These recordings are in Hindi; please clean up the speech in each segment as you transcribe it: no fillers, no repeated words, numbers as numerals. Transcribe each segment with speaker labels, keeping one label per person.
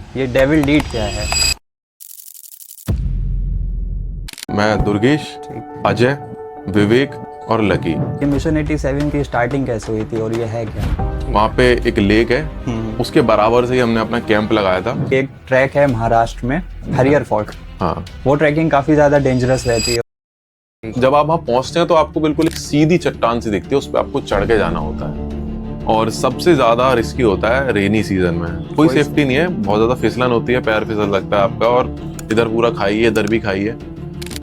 Speaker 1: ये डेविल डीड क्या है?
Speaker 2: मैं दुर्गेश, अजय, विवेक और लकी।
Speaker 1: ये मिशन 87 की स्टार्टिंग कैसे हुई थी और ये है क्या?
Speaker 2: वहाँ पे एक लेक है, उसके बराबर से ही हमने अपना कैंप लगाया था।
Speaker 1: एक ट्रैक है महाराष्ट्र में, हरियर फोर्ट।
Speaker 2: हाँ,
Speaker 1: वो ट्रैकिंग काफ़ी ज़्यादा डेंजरस रहती है।
Speaker 2: जब आप वहाँ पहुँचते हैं तो आपको बिल्कुल एक सीधी चट्टान सी दिखती है, उस पर आपको चढ़ के जाना होता है। और सबसे ज्यादा रिस्की होता है रेनी सीजन में। कोई सेफ्टी नहीं है, बहुत ज्यादा फिसलन होती है, पैर फिसल लगता है आपका, और इधर पूरा खाई है, इधर भी खाई है।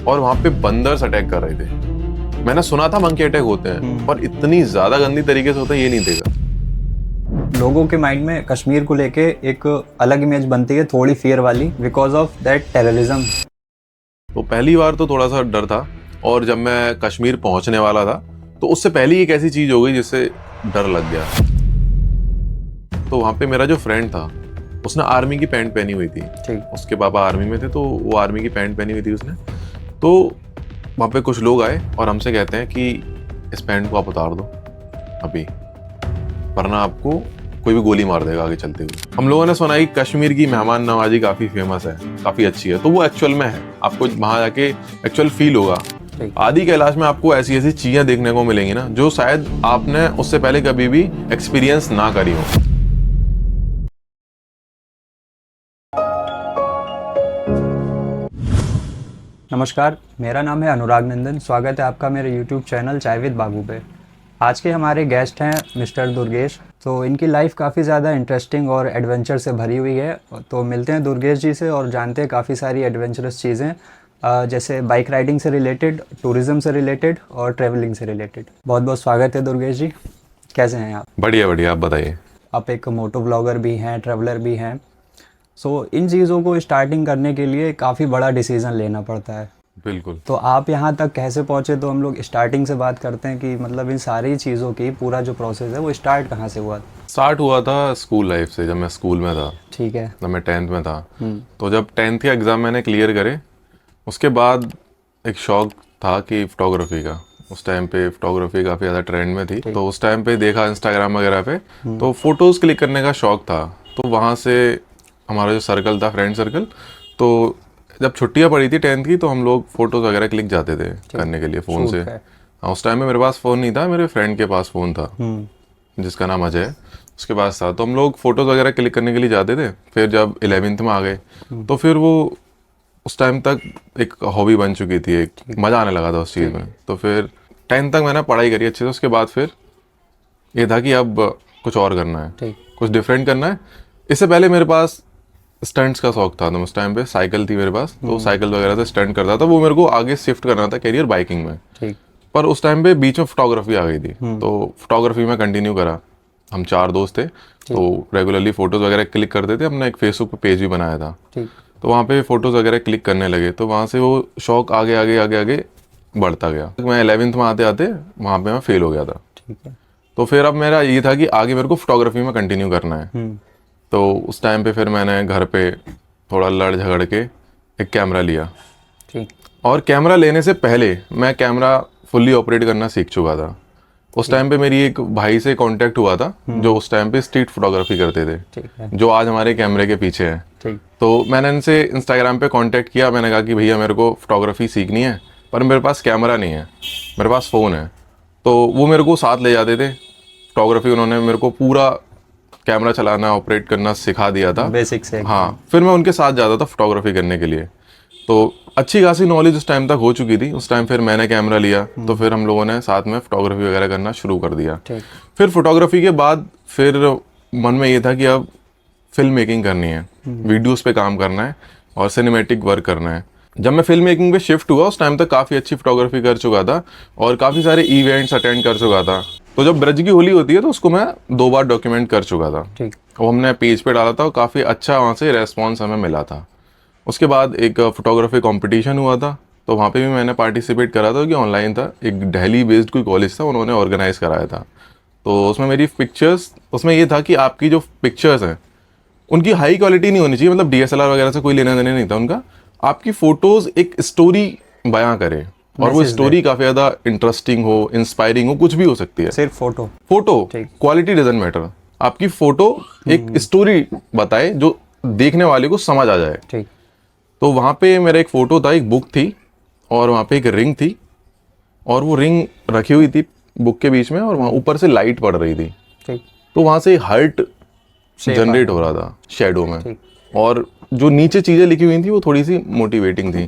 Speaker 2: और वहाँ पे बंदर्स अटैक कर रहे थे। मैंने सुना था मंकी अटैक होते हैं, पर इतनी ज्यादा गंदी तरीके से होता है ये नहीं देखा।
Speaker 1: लोगों के माइंड में कश्मीर को लेके एक अलग इमेज बनती है, थोड़ी फियर वाली, बिकॉज ऑफ दैट टेररिज्म।
Speaker 2: तो पहली बार तो थोड़ा सा डर था, और जब मैं कश्मीर पहुंचने वाला था तो उससे पहले एक ऐसी चीज हो गई जिससे डर लग गया। तो वहाँ पे मेरा जो फ्रेंड था, उसने आर्मी की पैंट पहनी हुई थी।
Speaker 1: ठीक।
Speaker 2: उसके पापा आर्मी में थे, तो वो आर्मी की पैंट पहनी हुई थी उसने। तो वहाँ पे कुछ लोग आए और हमसे कहते हैं कि इस पैंट को आप उतार दो अभी, वरना आपको कोई भी गोली मार देगा आगे चलते हुए। हम लोगों ने सुना कि कश्मीर की मेहमान नवाजी काफी फेमस है, काफी अच्छी है। तो वो एक्चुअल में है, आपको वहां जाके एक्चुअल फील होगा। आदि कैलाश में आपको ऐसी ऐसी चीजें देखने को मिलेंगी ना, जो शायद आपने उससे पहले कभी भी एक्सपीरियंस ना करी हो।
Speaker 1: नमस्कार, मेरा नाम है अनुराग नंदन। स्वागत है आपका मेरे YouTube चैनल चाय विद बाबू पे। आज के हमारे गेस्ट हैं मिस्टर दुर्गेश। तो इनकी लाइफ काफ़ी ज़्यादा इंटरेस्टिंग और एडवेंचर से भरी हुई है। तो मिलते हैं दुर्गेश जी से और जानते हैं काफ़ी सारी एडवेंचरस चीज़ें, जैसे बाइक राइडिंग से रिलेटेड, टूरिज़्म से रिलेटेड और ट्रैवलिंग से रिलेटेड। बहुत बहुत स्वागत है दुर्गेश जी, कैसे हैं आप?
Speaker 2: बढ़िया बढ़िया, आप बताइए।
Speaker 1: आप एक मोटो ब्लॉगर भी हैं, ट्रैवलर भी हैं। सो इन चीज़ों को स्टार्टिंग करने के लिए काफ़ी बड़ा डिसीज़न लेना पड़ता है।
Speaker 2: बिल्कुल।
Speaker 1: तो आप यहाँ तक कैसे पहुँचे? तो हम लोग स्टार्टिंग से बात करते हैं कि मतलब इन सारी चीज़ों की पूरा जो प्रोसेस है वो स्टार्ट कहाँ से हुआ?
Speaker 2: स्टार्ट हुआ था स्कूल लाइफ से, जब मैं स्कूल में था।
Speaker 1: ठीक है।
Speaker 2: जब मैं 10th में था, तो जब 10th के एग्ज़ाम मैंने क्लियर करे, उसके बाद एक शौक था कि फ़ोटोग्राफी का। उस टाइम पे फ़ोटोग्राफी काफ़ी ज़्यादा ट्रेंड में थी, तो उस टाइम पे देखा इंस्टाग्राम वगैरह पे, तो फ़ोटोज़ क्लिक करने का शौक था। तो वहाँ से हमारा जो सर्कल था, फ्रेंड सर्कल, तो जब छुट्टियाँ पड़ी थी 10th की, तो हम लोग फ़ोटोज़ वगैरह क्लिक जाते थे करने के लिए फ़ोन से। हाँ, उस टाइम में मेरे पास फ़ोन नहीं था, मेरे फ्रेंड के पास फ़ोन था जिसका नाम अजय है, उसके पास था। तो हम लोग फ़ोटोज़ वगैरह क्लिक करने के लिए जाते थे। फिर जब 11th में आ गए, तो फिर वो उस टाइम तक एक हॉबी बन चुकी थी, एक मज़ा आने लगा था उस चीज़ में। तो फिर 10th तक मैंने पढ़ाई करी अच्छे से। उसके बाद फिर ये था कि अब कुछ और करना है, कुछ डिफरेंट करना है। इससे पहले मेरे पास स्टंट्स का शौक था, तो उस टाइम पे साइकिल थी मेरे पास, तो साइकिल वगैरह से स्टंट करता था। वो मेरे को आगे शिफ्ट करना था कैरियर बाइकिंग में। पर उस टाइम पे बीच में फोटोग्राफी आ गई थी, तो फोटोग्राफी में कंटिन्यू करा। हम 4 दोस्त थे, तो रेगुलरली फोटोज़ वगैरह क्लिक करते थे। हमने एक फेसबुक पे पेज भी बनाया था, तो वहाँ पे फ़ोटोज़ वगैरह क्लिक करने लगे। तो वहाँ से वो शौक आगे आगे आगे आगे बढ़ता गया। मैं 11th में आते आते वहाँ पे मैं फेल हो गया था। तो फिर अब मेरा ये था कि आगे मेरे को फोटोग्राफी में कंटिन्यू करना है। तो उस टाइम पे फिर मैंने घर पे थोड़ा लड़ झगड़ के एक कैमरा लिया। और कैमरा लेने से पहले मैं कैमरा फुल्ली ऑपरेट करना सीख चुका था। उस टाइम पे मेरी एक भाई से कांटेक्ट हुआ था, जो उस टाइम पे स्ट्रीट फोटोग्राफी करते थे, जो आज हमारे कैमरे के पीछे है। तो मैंने इनसे इंस्टाग्राम पे कांटेक्ट किया। मैंने कहा कि भैया मेरे को फोटोग्राफी सीखनी है, पर मेरे पास कैमरा नहीं है, मेरे पास फ़ोन है। तो वो मेरे को साथ ले जाते थे फोटोग्राफी। उन्होंने मेरे को पूरा कैमरा चलाना, ऑपरेट करना सिखा दिया था,
Speaker 1: बेसिक से।
Speaker 2: हाँ, फिर मैं उनके साथ जाता था फोटोग्राफी करने के लिए। तो अच्छी खासी नॉलेज उस टाइम तक हो चुकी थी। उस टाइम फिर मैंने कैमरा लिया, तो फिर हम लोगों ने साथ में फोटोग्राफी वगैरह करना शुरू कर दिया। फिर फोटोग्राफी के बाद फिर मन में ये था कि अब फिल्म मेकिंग करनी है, वीडियोस पे काम करना है और सिनेमैटिक वर्क करना है। जब मैं फिल्म मेकिंग पे शिफ्ट हुआ, उस टाइम तक काफ़ी अच्छी फोटोग्राफी कर चुका था और काफ़ी सारे इवेंट्स अटेंड कर चुका था। तो जब ब्रज की होली होती है, तो उसको मैं 2 बार डॉक्यूमेंट कर चुका था। वो हमने पेज पे डाला था और काफ़ी अच्छा वहाँ से रेस्पॉन्स हमें मिला था। उसके बाद एक फोटोग्राफी कंपटीशन हुआ था, तो वहाँ पे भी मैंने पार्टिसिपेट करा था, कि ऑनलाइन था। एक दिल्ली बेस्ड कोई कॉलेज था, उन्होंने ऑर्गेनाइज कराया था। तो उसमें मेरी पिक्चर्स, उसमें ये था कि आपकी जो पिक्चर्स हैं उनकी हाई क्वालिटी नहीं होनी चाहिए, मतलब DSLR वगैरह से कोई लेना देना नहीं था उनका। आपकी फ़ोटोज़ एक स्टोरी बयां करे, और वो स्टोरी काफ़ी ज़्यादा इंटरेस्टिंग हो, इंस्पायरिंग हो, कुछ भी हो सकती है।
Speaker 1: सिर्फ फोटो
Speaker 2: क्वालिटी डजंट मैटर। आपकी फ़ोटो एक स्टोरी बताए जो देखने वाले को समझ आ जाए।
Speaker 1: ठीक।
Speaker 2: तो वहाँ पे मेरा एक फ़ोटो था, एक बुक थी और वहाँ पे एक रिंग थी और वो रिंग रखी हुई थी बुक के बीच में और वहाँ ऊपर से लाइट पड़ रही थी।
Speaker 1: ठीक।
Speaker 2: तो वहाँ से हार्ट
Speaker 1: Shape
Speaker 2: जनरेट
Speaker 1: आ
Speaker 2: हो रहा था शेडो में।
Speaker 1: ठीक।
Speaker 2: और जो नीचे चीज़ें लिखी हुई थी वो थोड़ी सी मोटिवेटिंग थी।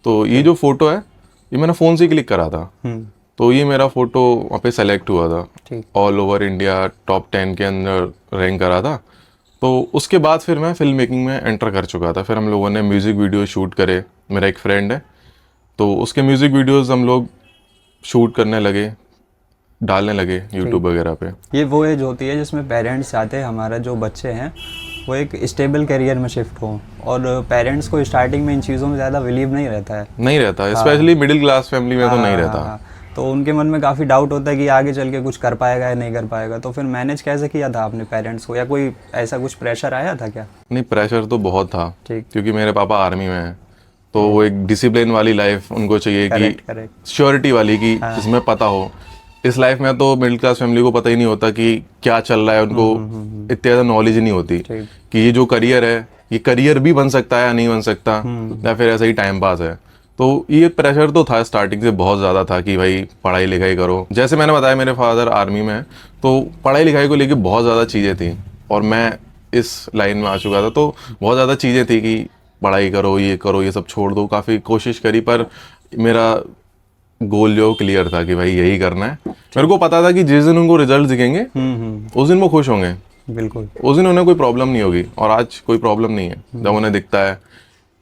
Speaker 2: तो ये जो फ़ोटो है ये मैंने फ़ोन से क्लिक करा था। तो ये मेरा फ़ोटो वहाँ पे सेलेक्ट हुआ था,
Speaker 1: ठीक।
Speaker 2: ऑल ओवर इंडिया टॉप 10 के अंदर रैंक करा था। तो उसके बाद फिर मैं फिल्म मेकिंग में एंटर कर चुका था। फिर हम लोगों ने म्यूज़िक वीडियो शूट करे। मेरा एक फ्रेंड है तो उसके म्यूज़िक वीडियोस हम लोग शूट करने लगे, डालने लगे यूट्यूब वगैरह पे।
Speaker 1: ये वो एज होती है जिसमें पेरेंट्स चाहते हैं हमारा जो बच्चे हैं वो एक स्टेबल करियर में शिफ्ट हो, और पेरेंट्स को स्टार्टिंग में इन चीज़ों में ज़्यादा बिलीव नहीं रहता है।
Speaker 2: नहीं रहता, स्पेशली मिडिल क्लास फैमिली में तो नहीं रहता।
Speaker 1: हाँ, तो उनके मन में काफ़ी डाउट होता है कि आगे चल के कुछ कर पाएगा या नहीं कर पाएगा। तो फिर मैनेज कैसे किया था आपने पेरेंट्स को, या कोई ऐसा कुछ प्रेशर आया था क्या?
Speaker 2: नहीं, प्रेशर तो बहुत था।
Speaker 1: ठीक।
Speaker 2: क्योंकि मेरे पापा आर्मी में हैं तो वो एक डिसिप्लिन वाली लाइफ उनको चाहिए कि
Speaker 1: करेक्ट।
Speaker 2: श्योरिटी वाली की जिसमें पता हो। इस लाइफ में तो मिडिल क्लास फैमिली को पता ही नहीं होता कि क्या चल रहा है, उनको इतनी ज़्यादा नॉलेज ही नहीं होती कि ये जो करियर है ये करियर भी बन सकता है या नहीं बन सकता, या फिर ऐसा ही टाइम पास है। तो ये प्रेशर तो था स्टार्टिंग से बहुत ज़्यादा था कि भाई पढ़ाई लिखाई करो। जैसे मैंने बताया मेरे फादर आर्मी में है तो पढ़ाई लिखाई को लेके बहुत ज़्यादा चीज़ें थी और मैं इस लाइन में आ चुका था तो बहुत ज़्यादा चीज़ें थी कि पढ़ाई करो, ये सब छोड़ दो। काफ़ी कोशिश करी पर मेरा गोल जो क्लियर था कि भाई यही करना है। मेरे को पता था कि जिस दिन उनको रिजल्ट दिखेंगे उस दिन वो खुश होंगे,
Speaker 1: बिल्कुल
Speaker 2: उस दिन उन्हें कोई प्रॉब्लम नहीं होगी। और आज कोई प्रॉब्लम नहीं है जब उन्हें दिखता है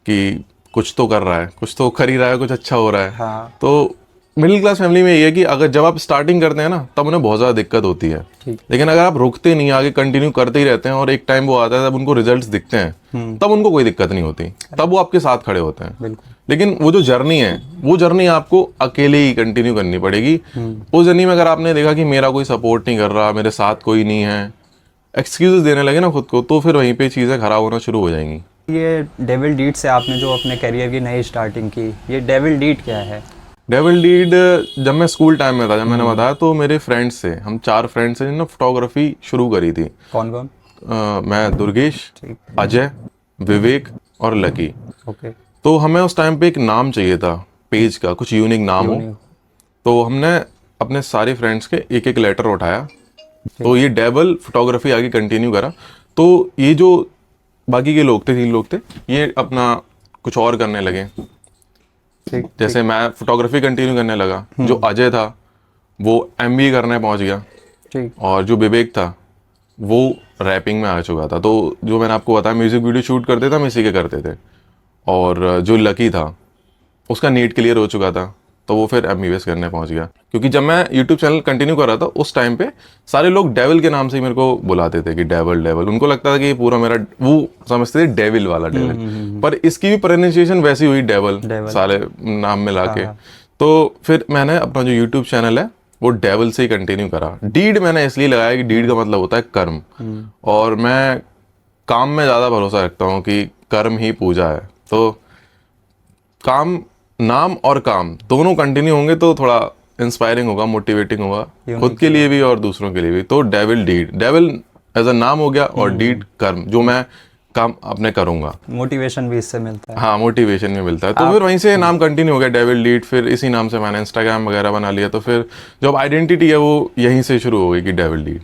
Speaker 2: कि कुछ तो कर रहा है, कुछ तो कर ही रहा है, कुछ अच्छा हो रहा है।
Speaker 1: हाँ।
Speaker 2: तो मिडिल क्लास फैमिली में ये है कि अगर जब आप स्टार्टिंग करते हैं ना तब उन्हें बहुत ज़्यादा दिक्कत होती है, लेकिन अगर आप रुकते नहीं, आगे कंटिन्यू करते ही रहते हैं और एक टाइम वो आता है जब उनको रिजल्ट्स दिखते हैं तब उनको कोई दिक्कत नहीं होती, तब वो आपके साथ खड़े होते हैं। लेकिन वो जो जर्नी है वो जर्नी आपको अकेले ही कंटिन्यू करनी पड़ेगी। उस जर्नी में अगर आपने देखा कि मेरा कोई सपोर्ट नहीं कर रहा, मेरे साथ कोई नहीं है, एक्सक्यूजेस देने लगे ना खुद को, तो फिर वहीं पे चीज़ें खराब होना शुरू हो जाएंगी।
Speaker 1: ये डेविल डीड से आपने जो अपने करियर की नई स्टार्टिंग की, ये डेविल डीड क्या है?
Speaker 2: डेविल डीड जब मैं स्कूल टाइम में था, जब मैंने बताया तो मेरे फ्रेंड्स से, हम 4 फ्रेंड्स हैं जिन्होंने फोटोग्राफी शुरू करी थी।
Speaker 1: कौन कौन?
Speaker 2: मैं, दुर्गेश, अजय, विवेक और लकी।
Speaker 1: ओके।
Speaker 2: तो हमें उस टाइम पे एक नाम चाहिए था पेज का, कुछ यूनिक नाम हो। तो हमने अपने सारे फ्रेंड्स के एक एक लेटर उठाया तो ये डेविल फोटोग्राफी आगे कंटिन्यू करा। तो ये जो बाकी के लोग थे, 3 लोग थे, ये अपना कुछ और करने लगे। जैसे मैं फोटोग्राफी कंटिन्यू करने लगा, जो अजय था वो MBA करने पहुंच गया और जो विवेक था वो रैपिंग में आ चुका था। तो जो मैंने आपको बताया म्यूजिक वीडियो शूट करते थे हम इसी के करते थे। और जो लकी था उसका नीट क्लियर हो चुका था तो वो फिर MBBS करने पहुंच गया। क्योंकि जब मैं यूट्यूब चैनल कंटिन्यू कर रहा था उस टाइम पे सारे लोग डेविल के नाम से ही मेरे को बुलाते थे कि डेविल डेविल। उनको लगता था कि ये पूरा मेरा, वो समझते थे डेविल वाला डेविल, पर इसकी भी प्रोनाउंसिएशन वैसी हुई डेविल सारे नाम मिला के। तो फिर मैंने अपना जो यूट्यूब चैनल है वो डेविल से ही कंटिन्यू करा। डीड मैंने इसलिए लगाया कि डीड का मतलब होता है कर्म, और मैं काम में ज़्यादा भरोसा रखता हूँ कि कर्म ही पूजा है। तो काम, नाम और काम दोनों कंटिन्यू होंगे तो थोड़ा इंस्पायरिंग होगा, मोटिवेटिंग होगा खुद के लिए भी और दूसरों के लिए भी। तो devil deed, devil as a नाम हो गया और डीड कर्म, जो मैं काम अपने करूंगा।
Speaker 1: मोटिवेशन भी इससे मिलता है।
Speaker 2: हाँ, मोटिवेशन भी मिलता है। तो फिर वहीं से नाम कंटिन्यू हो गया डेविल डीड। फिर इसी नाम से मैंने इंस्टाग्राम वगैरह बना लिया। तो फिर जो आइडेंटिटी है वो यहीं से शुरू हो गई कि डेविल डीड।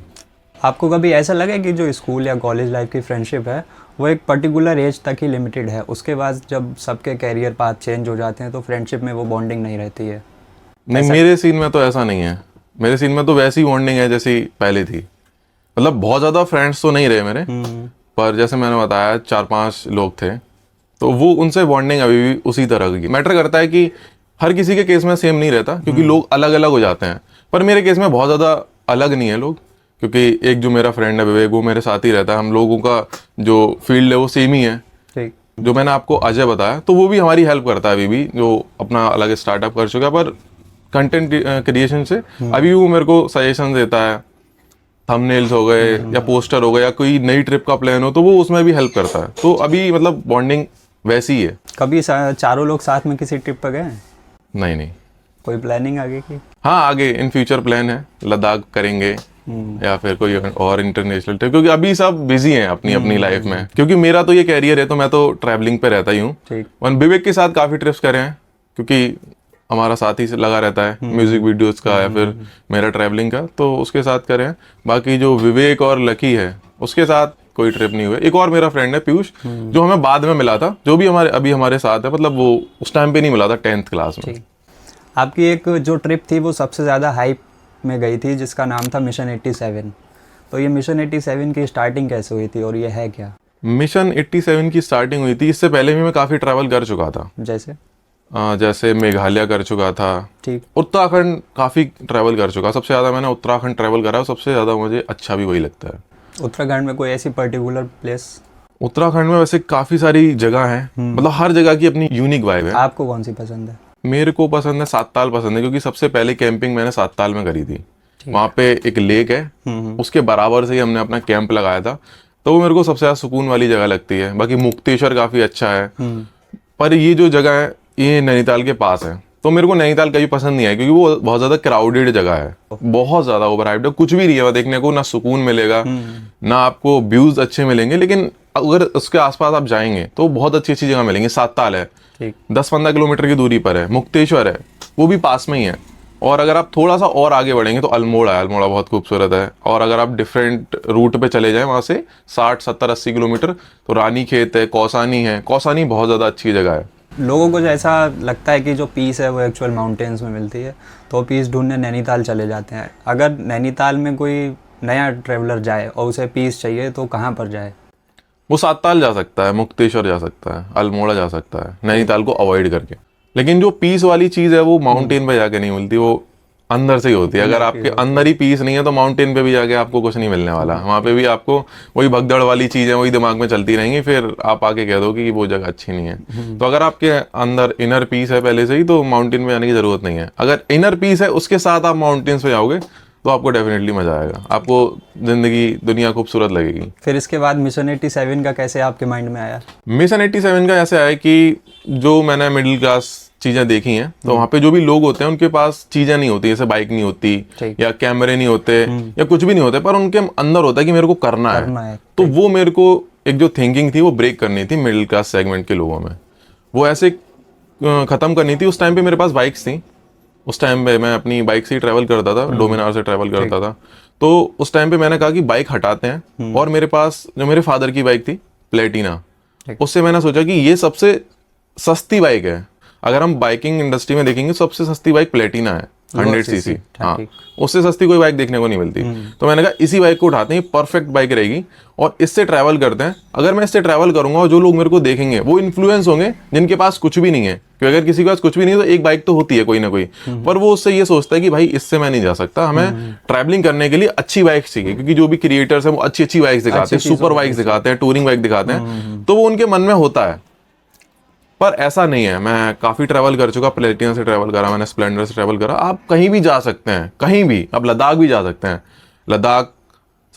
Speaker 1: आपको कभी ऐसा लगा कि जो स्कूल या कॉलेज लाइफ की फ्रेंडशिप है वो एक पर्टिकुलर एज तक ही लिमिटेड है, उसके बाद जब सबके कैरियर पाथ चेंज हो जाते हैं तो फ्रेंडशिप में वो बॉन्डिंग नहीं रहती है?
Speaker 2: नहीं, मेरे सीन में तो ऐसा नहीं है। मेरे सीन में तो वैसी बॉन्डिंग है जैसी पहले थी। मतलब बहुत ज़्यादा फ्रेंड्स तो नहीं रहे मेरे, पर जैसे मैंने बताया 4-5 लोग थे तो वो, उनसे बॉन्डिंग अभी भी उसी तरह की। मैटर करता है कि हर किसी के केस में सेम नहीं रहता क्योंकि लोग अलग अलग हो जाते हैं, पर मेरे केस में बहुत ज़्यादा अलग नहीं है लोग। क्योंकि एक जो मेरा फ्रेंड है विवेक, वो मेरे साथ ही रहता है। हम लोगों का जो फील्ड है वो सेम ही है।
Speaker 1: ठीक।
Speaker 2: जो मैंने आपको अजय बताया तो वो भी हमारी हेल्प करता है अभी भी, जो अपना अलग स्टार्टअप कर चुका है, पर कंटेंट क्रिएशन से अभी वो मेरे को सजेशन देता है। थंबनेल्स हो गए या पोस्टर हो गए या कोई नई ट्रिप का प्लान हो तो वो उसमें भी हेल्प करता है। तो अभी मतलब बॉन्डिंग वैसी ही है।
Speaker 1: कभी चारों लोग साथ में किसी ट्रिप पर गए?
Speaker 2: नहीं।
Speaker 1: कोई प्लानिंग आगे की?
Speaker 2: हाँ, आगे इन फ्यूचर प्लान है, लद्दाख करेंगे, या फिर कोई और इंटरनेशनल ट्रिप, क्योंकि अभी सब बिजी हैं अपनी अपनी लाइफ में। क्योंकि मेरा तो ये कैरियर है तो मैं तो ट्रैवलिंग पे रहता ही हूँ।
Speaker 1: ठीक।
Speaker 2: और विवेक के साथ काफ़ी ट्रिप्स करे हैं, क्योंकि हमारा साथ ही से लगा रहता है म्यूजिक वीडियोस का या फिर मेरा ट्रैवलिंग का, तो उसके साथ करे हैं। बाकी जो विवेक और लकी है उसके साथ कोई ट्रिप नहीं हुए। एक और मेरा फ्रेंड है पीयूष, जो हमें बाद में मिला था, जो भी हमारे साथ है, मतलब वो उस टाइम पे नहीं मिला था 10th क्लास में।
Speaker 1: ठीक। आपकी एक जो ट्रिप थी वो सबसे ज़्यादा हाइप में गई थी, जिसका नाम था मिशन 87। तो ये मिशन 87 की स्टार्टिंग कैसे हुई थी और ये है क्या?
Speaker 2: मिशन 87 की स्टार्टिंग हुई थी, इससे पहले भी मैं काफ़ी ट्रैवल कर चुका था। जैसे मेघालय कर चुका था,
Speaker 1: ठीक।
Speaker 2: उत्तराखंड काफ़ी ट्रैवल कर चुका। सबसे ज़्यादा मैंने उत्तराखंड ट्रैवल करा और सबसे ज़्यादा मुझे अच्छा भी वही लगता है।
Speaker 1: उत्तराखंड में कोई ऐसी पर्टिकुलर प्लेस?
Speaker 2: उत्तराखंड में वैसे काफ़ी सारी जगह हैं, मतलब हर जगह की अपनी यूनिक वाइब है।
Speaker 1: आपको कौन सी पसंद है?
Speaker 2: मेरे को पसंद है सातताल पसंद है, क्योंकि सबसे पहले कैंपिंग मैंने सातताल में करी थी। वहाँ पे एक लेक है, उसके बराबर से ही हमने अपना कैंप लगाया था, तो वो मेरे को सबसे ज़्यादा सुकून वाली जगह लगती है। बाकी मुक्तेश्वर काफ़ी अच्छा है, पर ये जो जगह है ये नैनीताल के पास है, तो मेरे को नैनीताल कभी पसंद नहीं है, क्योंकि वो बहुत ज़्यादा क्राउडेड जगह है, बहुत ज़्यादा ओवरहाइप्ड है। कुछ भी नहीं है वहाँ देखने को, ना सुकून मिलेगा ना आपको व्यूज़ अच्छे मिलेंगे। लेकिन अगर उसके आसपास आप जाएंगे तो बहुत अच्छी अच्छी जगह मिलेंगी। सातताल है, 10-15 किलोमीटर की दूरी पर है। मुक्तेश्वर है, वो भी पास में ही है। और अगर आप थोड़ा सा और आगे बढ़ेंगे तो अल्मोड़ा है, अल्मोड़ा बहुत खूबसूरत है। और अगर आप डिफरेंट रूट पे चले जाएं वहाँ से 60-70-80 किलोमीटर, तो रानी खेत है, कौसानी है। कौसानी बहुत ज़्यादा अच्छी जगह है।
Speaker 1: लोगों को जो ऐसा लगता है कि जो पीस है वो एक्चुअल माउंटेन्स में मिलती है, तो पीस ढूंढने नैनीताल चले जाते हैं। अगर नैनीताल में कोई नया ट्रैवलर जाए और उसे पीस चाहिए तो कहाँ पर जाए?
Speaker 2: वो सातताल जा सकता है, मुक्तेश्वर जा सकता है, अल्मोड़ा जा सकता है, नैनीताल को अवॉइड करके। लेकिन जो पीस वाली चीज़ है वो माउंटेन पे जाके नहीं मिलती, वो अंदर से ही होती है। अगर आपके अंदर ही पीस नहीं है तो माउंटेन पे भी जाके आपको कुछ नहीं मिलने वाला। वहाँ पे भी आपको वही भगदड़ वाली चीज़ें वही दिमाग में चलती रहेंगी, फिर आप आके कह दो कि वो जगह अच्छी नहीं है। तो अगर आपके अंदर इनर पीस है पहले से ही, तो माउंटेन पे जाने की ज़रूरत नहीं है। अगर इनर पीस है उसके साथ आप माउंटेन्स पे जाओगे तो आपको डेफिनेटली मज़ा आएगा, आपको ज़िंदगी दुनिया खूबसूरत लगेगी।
Speaker 1: फिर इसके बाद मिशन 87 का कैसे आपके माइंड में आया?
Speaker 2: मिशन 87 का ऐसे आया कि जो मैंने मिडिल क्लास चीज़ें देखी हैं, तो वहाँ पे जो भी लोग होते हैं उनके पास चीज़ें नहीं होती, जैसे बाइक नहीं होती या कैमरे नहीं होते या कुछ भी नहीं होते, पर उनके अंदर होता है कि मेरे को करना है। तो वो मेरे को एक जो थिंकिंग थी वो ब्रेक करनी थी मिडिल क्लास सेगमेंट के लोगों में, वो ऐसे ख़त्म करनी थी। उस टाइम पे मेरे पास बाइक्स थी, उस टाइम पे मैं अपनी बाइक से ही ट्रैवल करता था, डोमिनार से ट्रैवल करता था। तो उस टाइम पे मैंने कहा कि बाइक हटाते हैं, और मेरे पास जो मेरे फादर की बाइक थी प्लेटिना, उससे मैंने सोचा कि ये सबसे सस्ती बाइक है। अगर हम बाइकिंग इंडस्ट्री में देखेंगे सबसे सस्ती बाइक प्लेटिना है, 100 सीसी। हाँ, उससे सस्ती कोई बाइक देखने को नहीं मिलती। तो मैंने कहा इसी बाइक को उठाते हैं, परफेक्ट बाइक रहेगी और इससे ट्रैवल करते हैं। अगर मैं इससे ट्रैवल करूंगा और जो लोग मेरे को देखेंगे वो इन्फ्लुएंस होंगे जिनके पास कुछ भी नहीं है, क्योंकि अगर किसी के पास कुछ भी नहीं है तो एक बाइक तो होती है कोई ना कोई, पर वो उससे ये सोचता है कि भाई इससे मैं नहीं जा सकता, हमें ट्रैवलिंग करने के लिए अच्छी बाइक चाहिए। क्योंकि जो भी क्रिएटर्स हैं वो अच्छी अच्छी बाइक्स दिखाते हैं, सुपर बाइक्स दिखाते हैं, टूरिंग बाइक दिखाते हैं, तो वो उनके मन में होता है। पर ऐसा नहीं है, मैं काफ़ी ट्रैवल कर चुका, प्लेटिना से ट्रैवल करा, मैंने स्प्लेंडर से ट्रैवल करा। आप कहीं भी जा सकते हैं, कहीं भी। आप लद्दाख भी जा सकते हैं, लद्दाख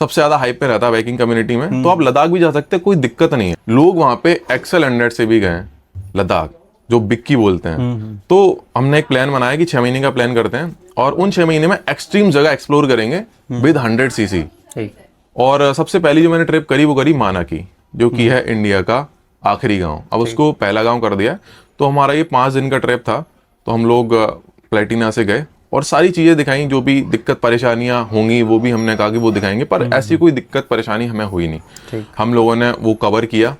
Speaker 2: सबसे ज़्यादा हाइप पे रहता है बाइकिंग कम्युनिटी में, तो आप लद्दाख भी जा सकते हैं, कोई दिक्कत नहीं है। लोग वहाँ पे एक्सेल 100 से भी गए लद्दाख, जो बिक्की बोलते हैं। तो हमने एक प्लान बनाया कि 6 महीने का प्लान करते हैं और उन 6 महीने में एक्सट्रीम जगह एक्सप्लोर करेंगे विद 100 सीसी। और सबसे पहली जो मैंने ट्रिप करी वो करी माना की, जो कि है इंडिया का आखिरी गांव। अब उसको पहला गांव कर दिया। तो हमारा ये 5 दिन का ट्रिप था। तो हम लोग प्लेटिना से गए और सारी चीज़ें दिखाई, जो भी दिक्कत परेशानियां होंगी वो भी हमने कहा कि वो दिखाएंगे, पर ऐसी कोई दिक्कत परेशानी हमें हुई नहीं। हम लोगों ने वो कवर किया,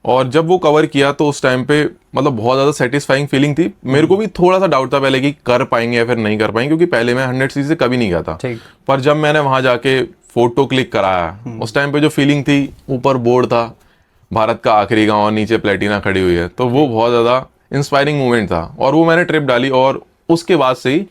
Speaker 2: और जब वो कवर किया तो उस टाइम पे मतलब बहुत ज़्यादा सेटिस्फाइंग फीलिंग थी। मेरे को भी थोड़ा सा डाउट था पहले कि कर पाएंगे या फिर नहीं कर पाएंगे, क्योंकि पहले मैं 100 सीसी से कभी नहीं गया था। पर जब मैंने वहाँ जाके फोटो क्लिक कराया, उस टाइम पे जो फीलिंग थी, ऊपर बोर्ड था भारत का आखिरी गांव और नीचे प्लेटिना खड़ी हुई है, तो वो बहुत ज़्यादा इंस्पायरिंग मोमेंट था। और वो मैंने ट्रिप डाली और उसके बाद से ही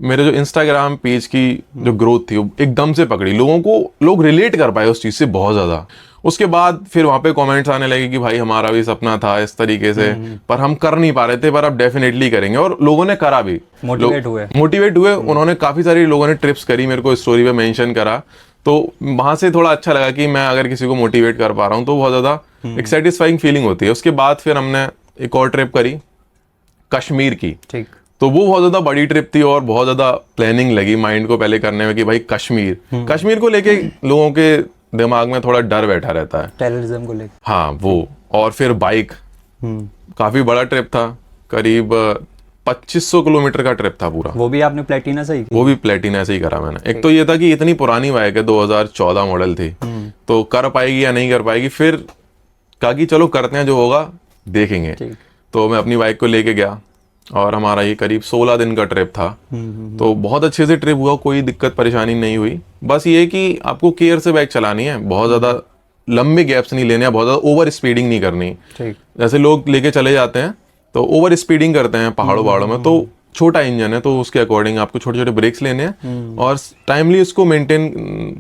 Speaker 2: मेरे जो इंस्टाग्राम पेज की जो ग्रोथ थी वो एकदम से पकड़ी। लोग रिलेट कर पाए उस चीज़ से बहुत ज़्यादा। उसके बाद फिर वहाँ पे कमेंट्स आने लगे कि भाई हमारा भी सपना था इस तरीके से, पर हम कर नहीं पा रहे थे, पर अब डेफिनेटली करेंगे। और लोगों ने करा भी, मोटिवेट हुए। उन्होंने काफ़ी सारी लोगों ने ट्रिप्स करी, मेरे को स्टोरी पे मेंशन करा, तो वहाँ से थोड़ा अच्छा लगा कि मैं अगर किसी को मोटिवेट कर पा रहा हूँ तो बहुत ज़्यादा एक सेटिस्फाइंग फीलिंग होती है। उसके बाद फिर हमने एक और ट्रिप करी कश्मीर की। तो वो बहुत ज़्यादा बड़ी ट्रिप थी और बहुत ज़्यादा प्लानिंग लगी माइंड को पहले करने में कि भाई कश्मीर को लेके लोगों के दिमाग में थोड़ा डर बैठा रहता है,
Speaker 1: टेररिज्म को लेकर।
Speaker 2: हाँ वो, और फिर बाइक, काफ़ी बड़ा ट्रिप था, करीब 2500 किलोमीटर का ट्रिप था पूरा।
Speaker 1: वो भी आपने प्लेटिना से ही किया?
Speaker 2: वो भी प्लेटिना से ही करा मैंने। एक तो ये था कि इतनी पुरानी बाइक है, 2014 मॉडल थी, तो कर पाएगी या नहीं कर पाएगी, फिर कहा कि चलो करते हैं, जो होगा देखेंगे। तो मैं अपनी बाइक को लेके गया और हमारा ये करीब 16 दिन का ट्रिप था। तो बहुत अच्छे से ट्रिप हुआ, कोई दिक्कत परेशानी नहीं हुई। बस ये कि आपको केयर से बाइक चलानी है, बहुत ज़्यादा लंबे गैप्स नहीं लेने हैं, बहुत ज़्यादा ओवर स्पीडिंग नहीं करनी। जैसे लोग लेके चले जाते हैं तो ओवर स्पीडिंग करते हैं पहाड़ों में, तो छोटा इंजन है तो उसके अकॉर्डिंग आपको छोटे छोटे ब्रेक्स लेने हैं और टाइमली उसको मेंटेन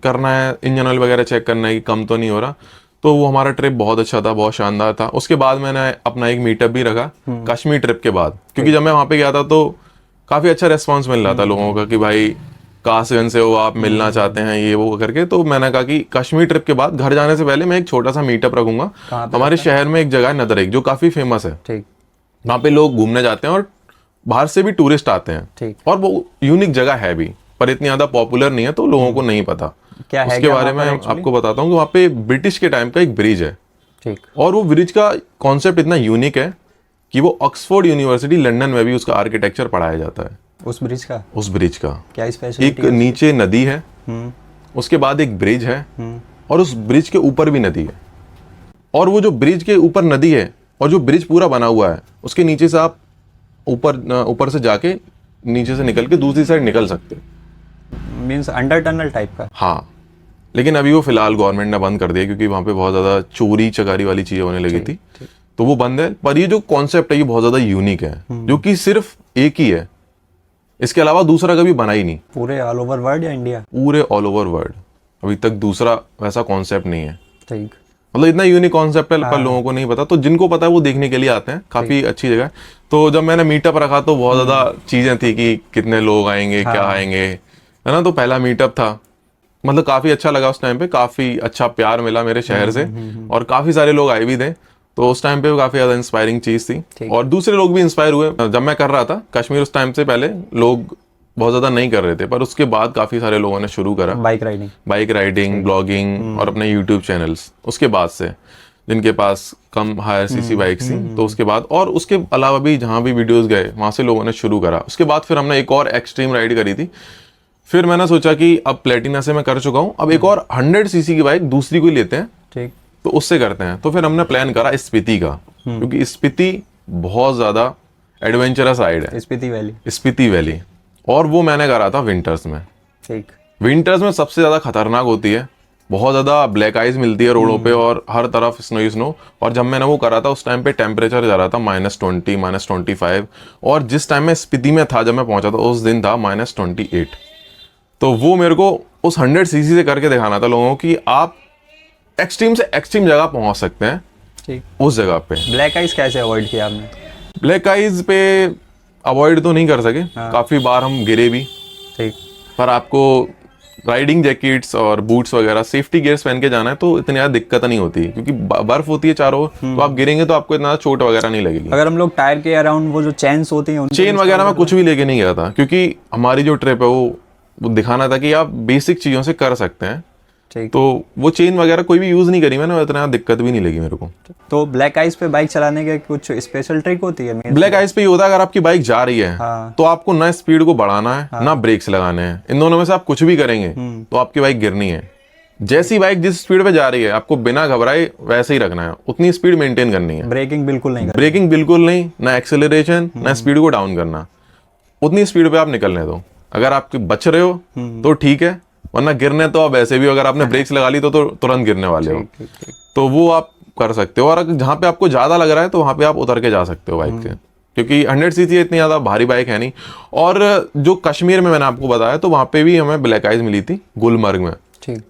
Speaker 2: करना है, इंजन ऑयल वगैरह चेक करना है कि कम तो नहीं हो रहा। तो वो हमारा ट्रिप बहुत अच्छा था, बहुत शानदार था। उसके बाद मैंने अपना एक मीटअप भी रखा कश्मीर ट्रिप के बाद, क्योंकि जब मैं वहाँ पे गया था तो काफ़ी अच्छा रेस्पॉन्स मिल रहा था लोगों का कि भाई कहाँ से हो आप, मिलना चाहते हैं, ये वो करके। तो मैंने कहा कि कश्मीर ट्रिप के बाद घर जाने से पहले मैं एक छोटा सा मीटअप रखूंगा। हमारे शहर में एक जगह है नदरेक, जो काफ़ी फेमस है, वहाँ पे लोग घूमने जाते हैं और बाहर से भी टूरिस्ट आते हैं, और वो यूनिक जगह है भी, पर इतनी ज़्यादा पॉपुलर नहीं है तो लोगों को नहीं पता।
Speaker 1: क्या है
Speaker 2: उसके बारे में आपको बताता हूँ कि वहाँ पे ब्रिटिश के टाइम का एक ब्रिज है, और वो ब्रिज का कॉन्सेप्ट इतना यूनिक है कि वो ऑक्सफोर्ड यूनिवर्सिटी लंदन में भी उसका आर्किटेक्चर पढ़ाया जाता है।
Speaker 1: उस ब्रिज का
Speaker 2: क्या स्पेशलिटी? एक नीचे नदी है, उसके बाद एक ब्रिज है, और उस ब्रिज के ऊपर भी नदी है, और वो जो ब्रिज के ऊपर नदी है और जो ब्रिज पूरा बना हुआ है उसके नीचे से आप ऊपर से जाके नीचे से निकल के दूसरी साइड निकल सकते हो।
Speaker 1: मींस अंडर टनल टाइप का?
Speaker 2: हाँ, लेकिन अभी वो फिलहाल गवर्नमेंट ने बंद कर दिया क्योंकि वहाँ पे बहुत ज़्यादा चोरी चकारी वाली चीज़ें होने लगी थी, तो वो बंद है। पर ये जो कॉन्सेप्ट है ये बहुत ज़्यादा यूनिक है, जो कि सिर्फ एक ही है, इसके अलावा दूसरा कभी बना ही नहीं।
Speaker 1: पूरे ऑल ओवर वर्ल्ड या इंडिया? पूरे
Speaker 2: ऑल ओवर वर्ल्ड अभी तक दूसरा वैसा कॉन्सेप्ट नहीं है।
Speaker 1: ठीक,
Speaker 2: मतलब इतना यूनिक कॉन्सेप्ट है, पर लोगों को नहीं पता, तो जिनको पता है वो देखने के लिए आते हैं। काफी अच्छी जगह है। तो जब मैंने मीटअप रखा तो बहुत ज्यादा चीजें थी कि कितने लोग आएंगे, क्या आएंगे, है ना। तो पहला मीटअप था, मतलब काफी अच्छा लगा उस टाइम पे, काफी अच्छा प्यार मिला मेरे शहर से, और काफी सारे लोग आए भी थे। तो उस टाइम पे काफी ज्यादा इंस्पायरिंग चीज थी, और दूसरे लोग भी इंस्पायर हुए। जब मैं कर रहा था कश्मीर, उस टाइम से पहले लोग बहुत ज्यादा नहीं कर रहे थे, पर उसके बाद काफी सारे लोगों ने शुरू करा बाइक राइडिंग, ब्लॉगिंग और अपने यूट्यूब चैनल्स। उसके बाद से जिनके पास कम हायर सीसी बाइक्स थी, तो उसके बाद, और उसके अलावा भी जहाँ भी वीडियोस गए वहां से लोगों ने शुरू करा। उसके बाद फिर हमने एक और एक्सट्रीम राइड करी थी। फिर मैंने सोचा कि अब प्लेटिना से मैं कर चुका हूँ, अब एक और 100 सीसी की बाइक दूसरी कोई लेते हैं, ठीक, तो उससे करते हैं। तो फिर हमने प्लान करा स्पीति का, क्योंकि स्पीति बहुत ज्यादा एडवेंचरस राइड है, स्पीति वैली, और वो मैंने करा था विंटर्स में। ठीक, विंटर्स में सबसे ज्यादा खतरनाक होती है, बहुत ज्यादा ब्लैक आइज मिलती है रोडों पे, और हर तरफ स्नो ही स्नो। और जब मैंने वो करा था उस टाइम पे टेम्परेचर जा रहा था -20, -25, और जिस टाइम में स्पीति में था, जब मैं पहुंचा था उस दिन था -28। तो वो मेरे को उस 100 सीसी से करके दिखाना था लोगों को कि आप एक्सट्रीम से एक्सट्रीम जगह पहुंच सकते हैं। ठीक, उस जगह पे
Speaker 1: ब्लैक आइज कैसे अवॉइड किया आपने?
Speaker 2: ब्लैक आइज पे अवॉइड तो नहीं कर सके, काफी बार हम गिरे भी। ठीक, पर आपको राइडिंग जैकेट्स और बूट्स वगैरह सेफ्टी गियर्स पहन के जाना है, तो इतनी ज्यादा दिक्कत नहीं होती, क्योंकि बर्फ होती है चारों, तो आप गिरेंगे तो आपको इतना चोट वगैरह नहीं लगेगी।
Speaker 1: अगर हम लोग टायर के अराउंड वो जो चेन्स होती हैं,
Speaker 2: चेन वगैरह में कुछ भी लेके नहीं गया था, क्योंकि हमारी जो ट्रिप है वो दिखाना था कि आप बेसिक चीजों से कर सकते हैं। तो वो चेन वगैरह कोई भी यूज नहीं करी मैंने, इतना दिक्कत भी नहीं लगी मेरे को।
Speaker 1: तो ब्लैक आइस पे बाइक चलाने के कुछ स्पेशल ट्रिक होती है?
Speaker 2: ब्लैक आइस पे ये होता है, अगर आपकी बाइक जा रही है, तो आपको ना स्पीड को बढ़ाना है, ना ब्रेक्स लगाने हैं। इन दोनों में से आप कुछ भी करेंगे तो आपकी बाइक गिरनी है। जैसी बाइक जिस स्पीड पे जा रही है, आपको बिना घबराए वैसे ही रखना है, उतनी स्पीड मेंटेन करनी है।
Speaker 1: ब्रेकिंग
Speaker 2: बिल्कुल नहीं, ना एक्सेलरेशन, ना स्पीड को डाउन करना, उतनी स्पीड पे आप निकलने दो। अगर आप बच रहे हो तो ठीक है, वरना गिरने तो आप ऐसे भी, अगर आपने ब्रेक्स लगा ली तो तुरंत गिरने वाले हो। तो वो आप कर सकते हो, और जहाँ पे आपको ज्यादा लग रहा है तो वहां पे आप उतर के जा सकते हो बाइक से, क्योंकि 100 सीसी इतनी ज्यादा भारी बाइक है नहीं। और जो कश्मीर में मैंने आपको बताया, तो वहां पे भी हमें ब्लैक आइज मिली थी गुलमर्ग में। ठीक,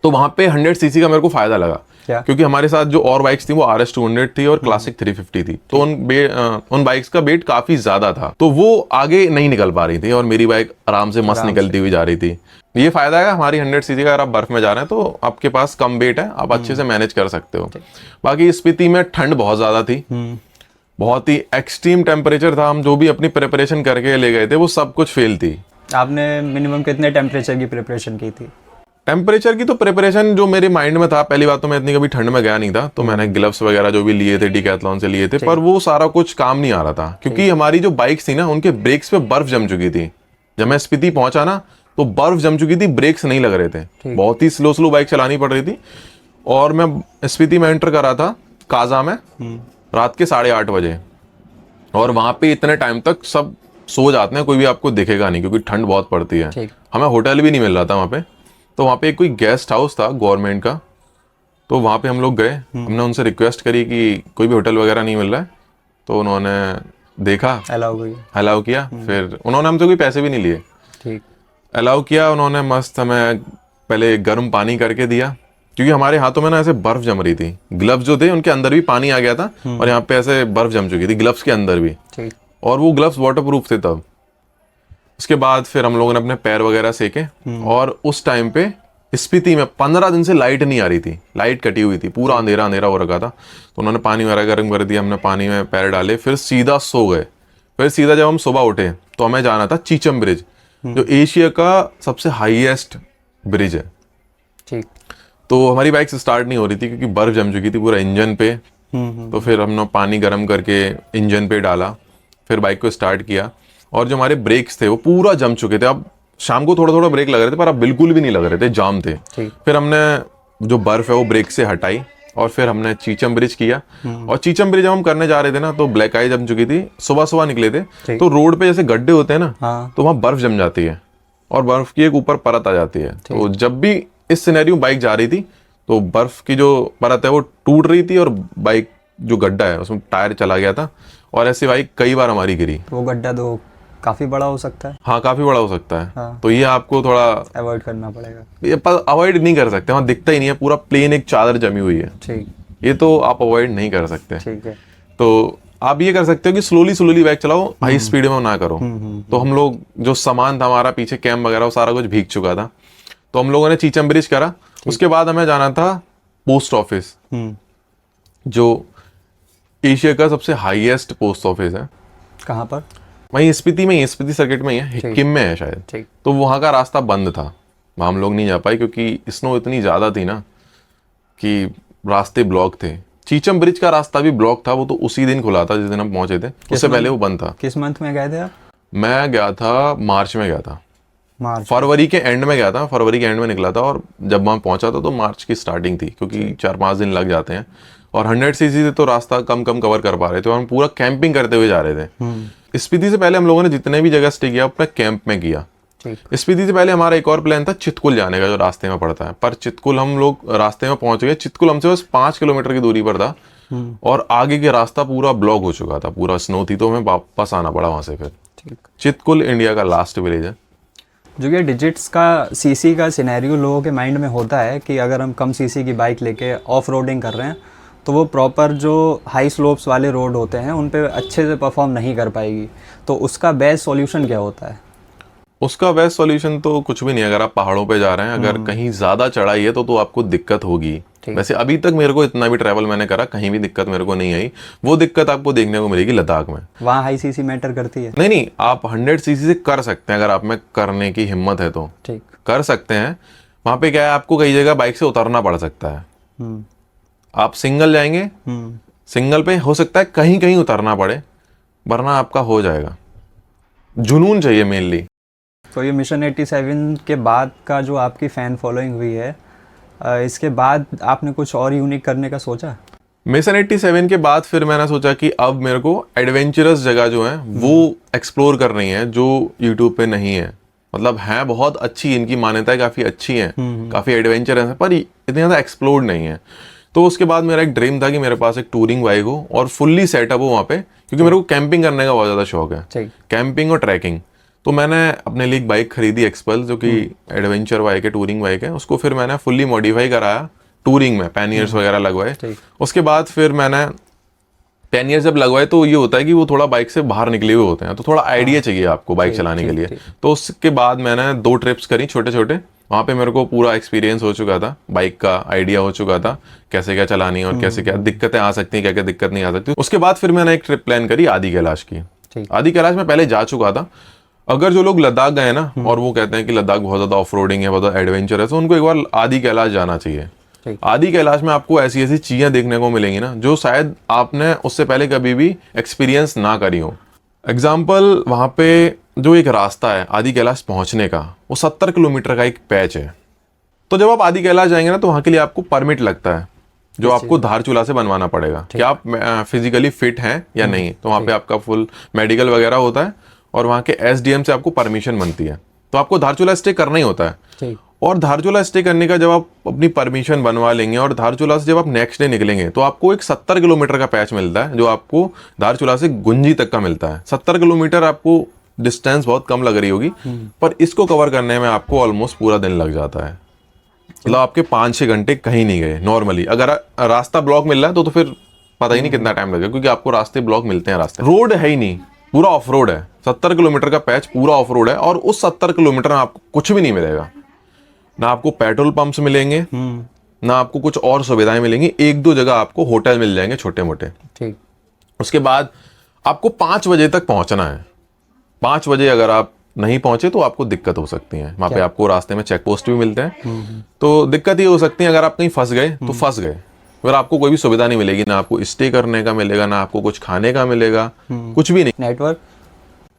Speaker 2: तो वहां पे 100 सीसी का मेरे को फायदा लगा, क्योंकि हमारे साथ जो और बाइक्स थी वो RS 200 थी और क्लासिक 350 थी, तो उन बाइक्स का वेट काफी ज्यादा था, तो वो आगे नहीं निकल पा रही थी, और मेरी बाइक आराम से मस्त निकलती हुई जा रही थी। ये फायदा है हमारी 100 सीसी का, अगर आप बर्फ में जा रहे हैं तो आपके पास कम वेट है, आप अच्छे से मैनेज कर सकते हो। बाकी स्पीति में ठंड बहुत ज्यादा थी, बहुत ही एक्सट्रीम टेम्परेचर था, हम जो भी अपनी प्रिपरेशन करके ले गए थे वो सब कुछ फेल थी।
Speaker 1: आपने मिनिमम कितने टेम्परेचर की प्रिपरेशन की थी?
Speaker 2: टेम्परेचर की तो प्रिपरेशन जो मेरे माइंड में था, पहली बात तो मैं इतनी कभी ठंड में गया नहीं था, तो मैंने ग्लव्स वगैरह जो भी लिए थे डिकैथलॉन से लिए थे, पर वो सारा कुछ काम नहीं आ रहा था क्योंकि हमारी जो बाइक्स थी ना उनके ब्रेक्स पे बर्फ जम चुकी थी। जब मैं स्पीति पहुंचा ना तो बर्फ जम चुकी थी, ब्रेक्स नहीं लग रहे थे, बहुत ही स्लो स्लो बाइक चलानी पड़ रही थी। और मैं स्पीति में एंटर करा था काजा में रात के 8:30 बजे, और वहां पे इतने टाइम तक सब सो जाते हैं, कोई भी आपको दिखेगा नहीं क्योंकि ठंड बहुत पड़ती है। हमें होटल भी नहीं मिल रहा था वहाँ पे, तो वहाँ पे कोई गेस्ट हाउस था गवर्नमेंट का, तो वहाँ पे हम लोग गए। हमने उनसे रिक्वेस्ट करी कि कोई भी होटल वगैरह नहीं मिल रहा है, तो उन्होंने देखा, अलाउ किया। फिर उन्होंने हमसे कोई पैसे भी नहीं लिए,
Speaker 1: ठीक
Speaker 2: अलाउ किया उन्होंने। मस्त हमें पहले गर्म पानी करके दिया क्योंकि हमारे हाथों में ना ऐसे बर्फ जम रही थी, ग्लव्स जो थे उनके अंदर भी पानी आ गया था और यहाँ पे ऐसे बर्फ जम चुकी थी ग्लव्स के अंदर भी, और वो ग्लव्स वाटरप्रूफ थे तब। उसके बाद फिर हम लोगों ने अपने पैर वगैरह सेके, और उस टाइम पे स्पीति में 15 दिन से लाइट नहीं आ रही थी, लाइट कटी हुई थी, पूरा अंधेरा अंधेरा हो रखा था। तो उन्होंने पानी वगैरह गर्म कर दिया, हमने पानी में पैर डाले, फिर सीधा सो गए। फिर सीधा जब हम सुबह उठे तो हमें जाना था चीचम ब्रिज, जो एशिया का सबसे हाईएस्ट ब्रिज है।
Speaker 1: ठीक।
Speaker 2: तो हमारी बाइक स्टार्ट नहीं हो रही थी क्योंकि बर्फ जम चुकी थी पूरा इंजन पे। तो फिर हमने पानी गर्म करके इंजन पे डाला, फिर बाइक को स्टार्ट किया, और जो हमारे ब्रेक्स थे वो पूरा जम चुके थे। अब शाम को थोड़ा थोड़ा ब्रेक लग रहे थे, पर अब बिल्कुल भी नहीं लग रहे थे, जाम थे। फिर हमने जो बर्फ है वो ब्रेक से हटाई, और फिर हमने चीचम ब्रिज किया। और चीचम ब्रिज जब हम करने जा रहे थे ना तो ब्लैक आई जम चुकी थी, सुबह सुबह निकले थे, तो रोड पे जैसे गड्ढे होते हैं ना, तो वहां बर्फ जम जाती है और बर्फ की एक ऊपर परत आ जाती है। तो जब भी इस सिनेरियो बाइक जा रही थी तो बर्फ की जो परत है वो टूट रही थी, और बाइक जो गड्ढा है उसमें टायर चला गया था, और ऐसी बाइक कई बार हमारी गिरी।
Speaker 1: वो गड्ढा तो काफी बड़ा हो सकता है।
Speaker 2: हाँ, काफी बड़ा हो सकता है। तो ये आपको थोड़ा
Speaker 1: अवॉइड करना पड़ेगा।
Speaker 2: ये अवॉइड नहीं कर सकते, वहाँ दिखता ही नहीं है, पूरा प्लेन एक चादर जमी हुई है।
Speaker 1: ठीक।
Speaker 2: ये तो आप अवॉइड नहीं कर सकते।
Speaker 1: ठीक है।
Speaker 2: तो आप ये कर सकते हो कि स्लोली स्लोली बाइक चलाओ, हाई स्पीड में ना करो। तो हम लोग जो सामान था हमारा पीछे, कैम्प वगैरह, वो सारा कुछ भीग चुका था। तो हम लोगों ने चीचम ब्रिज करा। उसके बाद हमें जाना था पोस्ट ऑफिस, जो एशिया का सबसे हाईएस्ट पोस्ट ऑफिस है।
Speaker 1: कहाँ पर?
Speaker 2: वहीं स्पीति में ही, स्पीति सर्किट में ही है, हिक्किम में है शायद। तो वहाँ का रास्ता बंद था, वहाँ हम लोग नहीं जा पाए क्योंकि स्नो इतनी ज़्यादा थी ना कि रास्ते ब्लॉक थे। चीचम ब्रिज का रास्ता भी ब्लॉक था, वो तो उसी दिन खुला था जिस दिन हम पहुंचे थे, उससे पहले वो बंद था।
Speaker 1: किस मंथ में गए थे आप?
Speaker 2: मैं गया था मार्च में गया था,
Speaker 1: मार्च,
Speaker 2: फरवरी के एंड में गया था, फरवरी के एंड में निकला था, और जब वहाँ पहुंचा था तो मार्च की स्टार्टिंग थी क्योंकि 4-5 दिन लग जाते हैं। और 100 सीसी से तो रास्ता कम कम कवर कर पा रहे थे, और हम पूरा कैंपिंग करते हुए जा रहे थे। स्पीति से पहले हम लोगों ने जितने भी जगह स्टे किया अपने कैंप में किया। स्पीति से पहले हमारा एक और प्लान था चितकुल जाने का, जो रास्ते में पड़ता है, पर चितकुल हम लोग रास्ते में पहुंच गए। चितकुल हमसे बस 5 किलोमीटर की दूरी पर था, और आगे के रास्ता पूरा ब्लॉक हो चुका था, पूरा स्नो थी, तो हमें वापस आना पड़ा वहां से। फिर चितकुल इंडिया का लास्ट विलेज है।
Speaker 1: जो ये डिजिट्स का सीसी का सिनेरियो लोगों के माइंड में होता है कि अगर हम कम सीसी की बाइक लेके ऑफ रोडिंग कर रहे हैं तो वो प्रॉपर जो हाई स्लोप्स वाले रोड होते हैं उन पे अच्छे से परफॉर्म नहीं कर पाएगी, तो उसका बेस्ट सॉल्यूशन क्या होता है?
Speaker 2: उसका बेस्ट सॉल्यूशन तो कुछ भी नहीं। अगर आप पहाड़ों पे जा रहे हैं, अगर कहीं ज्यादा चढ़ाई है तो आपको दिक्कत होगी। वैसे अभी तक मेरे को इतना भी ट्रैवल मैंने करा, कहीं भी दिक्कत मेरे को नहीं आई। वो दिक्कत आपको देखने को मिलेगी लद्दाख में।
Speaker 1: वहाँ हाई सीसी मैटर करती है?
Speaker 2: नहीं, आप 100 सीसी से कर सकते हैं, अगर आप में करने की हिम्मत है तो
Speaker 1: ठीक
Speaker 2: कर सकते हैं। वहां पे क्या है, आपको कई जगह बाइक से उतरना पड़ सकता है। आप सिंगल जाएंगे, सिंगल पे हो सकता है कहीं कहीं उतरना पड़े, वरना आपका हो जाएगा। जुनून चाहिए मेनली।
Speaker 1: तो ये मिशन 87 के बाद का जो आपकी फ़ैन फॉलोइंग हुई है, इसके बाद आपने कुछ और यूनिक करने का सोचा?
Speaker 2: मिशन 87 के बाद फिर मैंने सोचा कि अब मेरे को एडवेंचरस जगह जो है वो एक्सप्लोर करनी है, जो यूट्यूब पे नहीं है। मतलब है बहुत अच्छी, इनकी मान्यताएं काफ़ी अच्छी हैं, काफ़ी एडवेंचरस है, पर इतनी ज़्यादा एक्सप्लोर नहीं है। तो उसके बाद मेरा एक ड्रीम था कि मेरे पास एक टूरिंग बाइक हो और फुल्ली सेटअप हो वहाँ पे, क्योंकि मेरे को कैंपिंग करने का बहुत ज़्यादा शौक है, कैंपिंग और ट्रैकिंग। तो मैंने अपने लिए एक बाइक खरीदी एक्सपल्स, जो कि एडवेंचर बाइक है, टूरिंग बाइक है। उसको फिर मैंने फुल्ली मॉडिफाई कराया टूरिंग में, पैनियर्स वगैरह लगवाए। उसके बाद फिर मैंने पैनियर्स जब लगवाए तो ये होता है कि वो थोड़ा बाइक से बाहर निकले हुए होते हैं, तो थोड़ा आइडिया चाहिए आपको बाइक चलाने के लिए। तो उसके बाद मैंने 2 ट्रिप्स करी छोटे छोटे, वहाँ पे मेरे को पूरा एक्सपीरियंस हो चुका था, बाइक का आइडिया हो चुका था कैसे क्या चलानी है और कैसे क्या दिक्कतें आ सकती हैं, क्या क्या दिक्कत नहीं आ सकती। उसके बाद फिर मैंने एक ट्रिप प्लान करी आदि कैलाश की।
Speaker 1: ठीक।
Speaker 2: आदि कैलाश में पहले जा चुका था। अगर जो लोग लद्दाख गए ना और वो कहते हैं कि लद्दाख बहुत ज़्यादा ऑफ रोडिंग है, बहुत ज़्यादा एडवेंचर है, तो उनको एक बार आदि कैलाश जाना चाहिए।
Speaker 1: ठीक।
Speaker 2: आदि कैलाश में आपको ऐसी ऐसी चीज़ें देखने को मिलेंगी ना जो शायद आपने उससे पहले कभी भी एक्सपीरियंस ना करी हो। एग्जाम्पल, वहाँ पे जो एक रास्ता है आदि कैलाश पहुँचने का, वो 70 किलोमीटर का एक पैच है। तो जब आप आदि कैलाश जाएंगे ना तो वहाँ के लिए आपको परमिट लगता है, जो आपको धारचूला से बनवाना पड़ेगा कि आप फिजिकली फिट हैं या नहीं। तो वहाँ पे आपका फुल मेडिकल वगैरह होता है और वहाँ के एसडीएम से आपको परमिशन बनती है। तो आपको धारचूला स्टे करना ही होता है।
Speaker 1: ठीक।
Speaker 2: और धारचूला स्टे करने का जब आप अपनी परमिशन बनवा लेंगे और धारचूला से जब आप नेक्स्ट डे निकलेंगे तो आपको एक 70 किलोमीटर का पैच मिलता है, जो आपको धारचूला से गुंजी तक का मिलता है। 70 किलोमीटर आपको डिस्टेंस बहुत कम लग रही होगी, पर इसको कवर करने में आपको ऑलमोस्ट पूरा दिन लग जाता है। मतलब आपके 5-6 घंटे कहीं नहीं गए नॉर्मली। अगर रास्ता ब्लॉक मिल रहा है तो फिर पता ही नहीं कितना टाइम लगेगा, क्योंकि आपको रास्ते ब्लॉक मिलते हैं। रास्ते रोड है ही नहीं, पूरा ऑफ रोड है। 70 किलोमीटर का पैच पूरा ऑफ रोड है और उस 70 किलोमीटर में आपको कुछ भी नहीं मिलेगा। ना आपको पेट्रोल पंप्स मिलेंगे, ना आपको कुछ और सुविधाएं मिलेंगी। 1-2 जगह आपको होटल मिल जाएंगे छोटे मोटे।
Speaker 1: ठीक।
Speaker 2: उसके बाद आपको 5 बजे तक पहुंचना है। 5 बजे अगर आप नहीं पहुंचे तो आपको दिक्कत हो सकती है। वहां पे आपको रास्ते में चेक पोस्ट भी मिलते हैं, तो दिक्कत ये हो सकती है अगर आप कहीं फंस गए तो फंस गए। फिर आपको कोई भी सुविधा नहीं मिलेगी, ना आपको स्टे करने का मिलेगा, ना आपको कुछ खाने का मिलेगा, कुछ भी नहीं।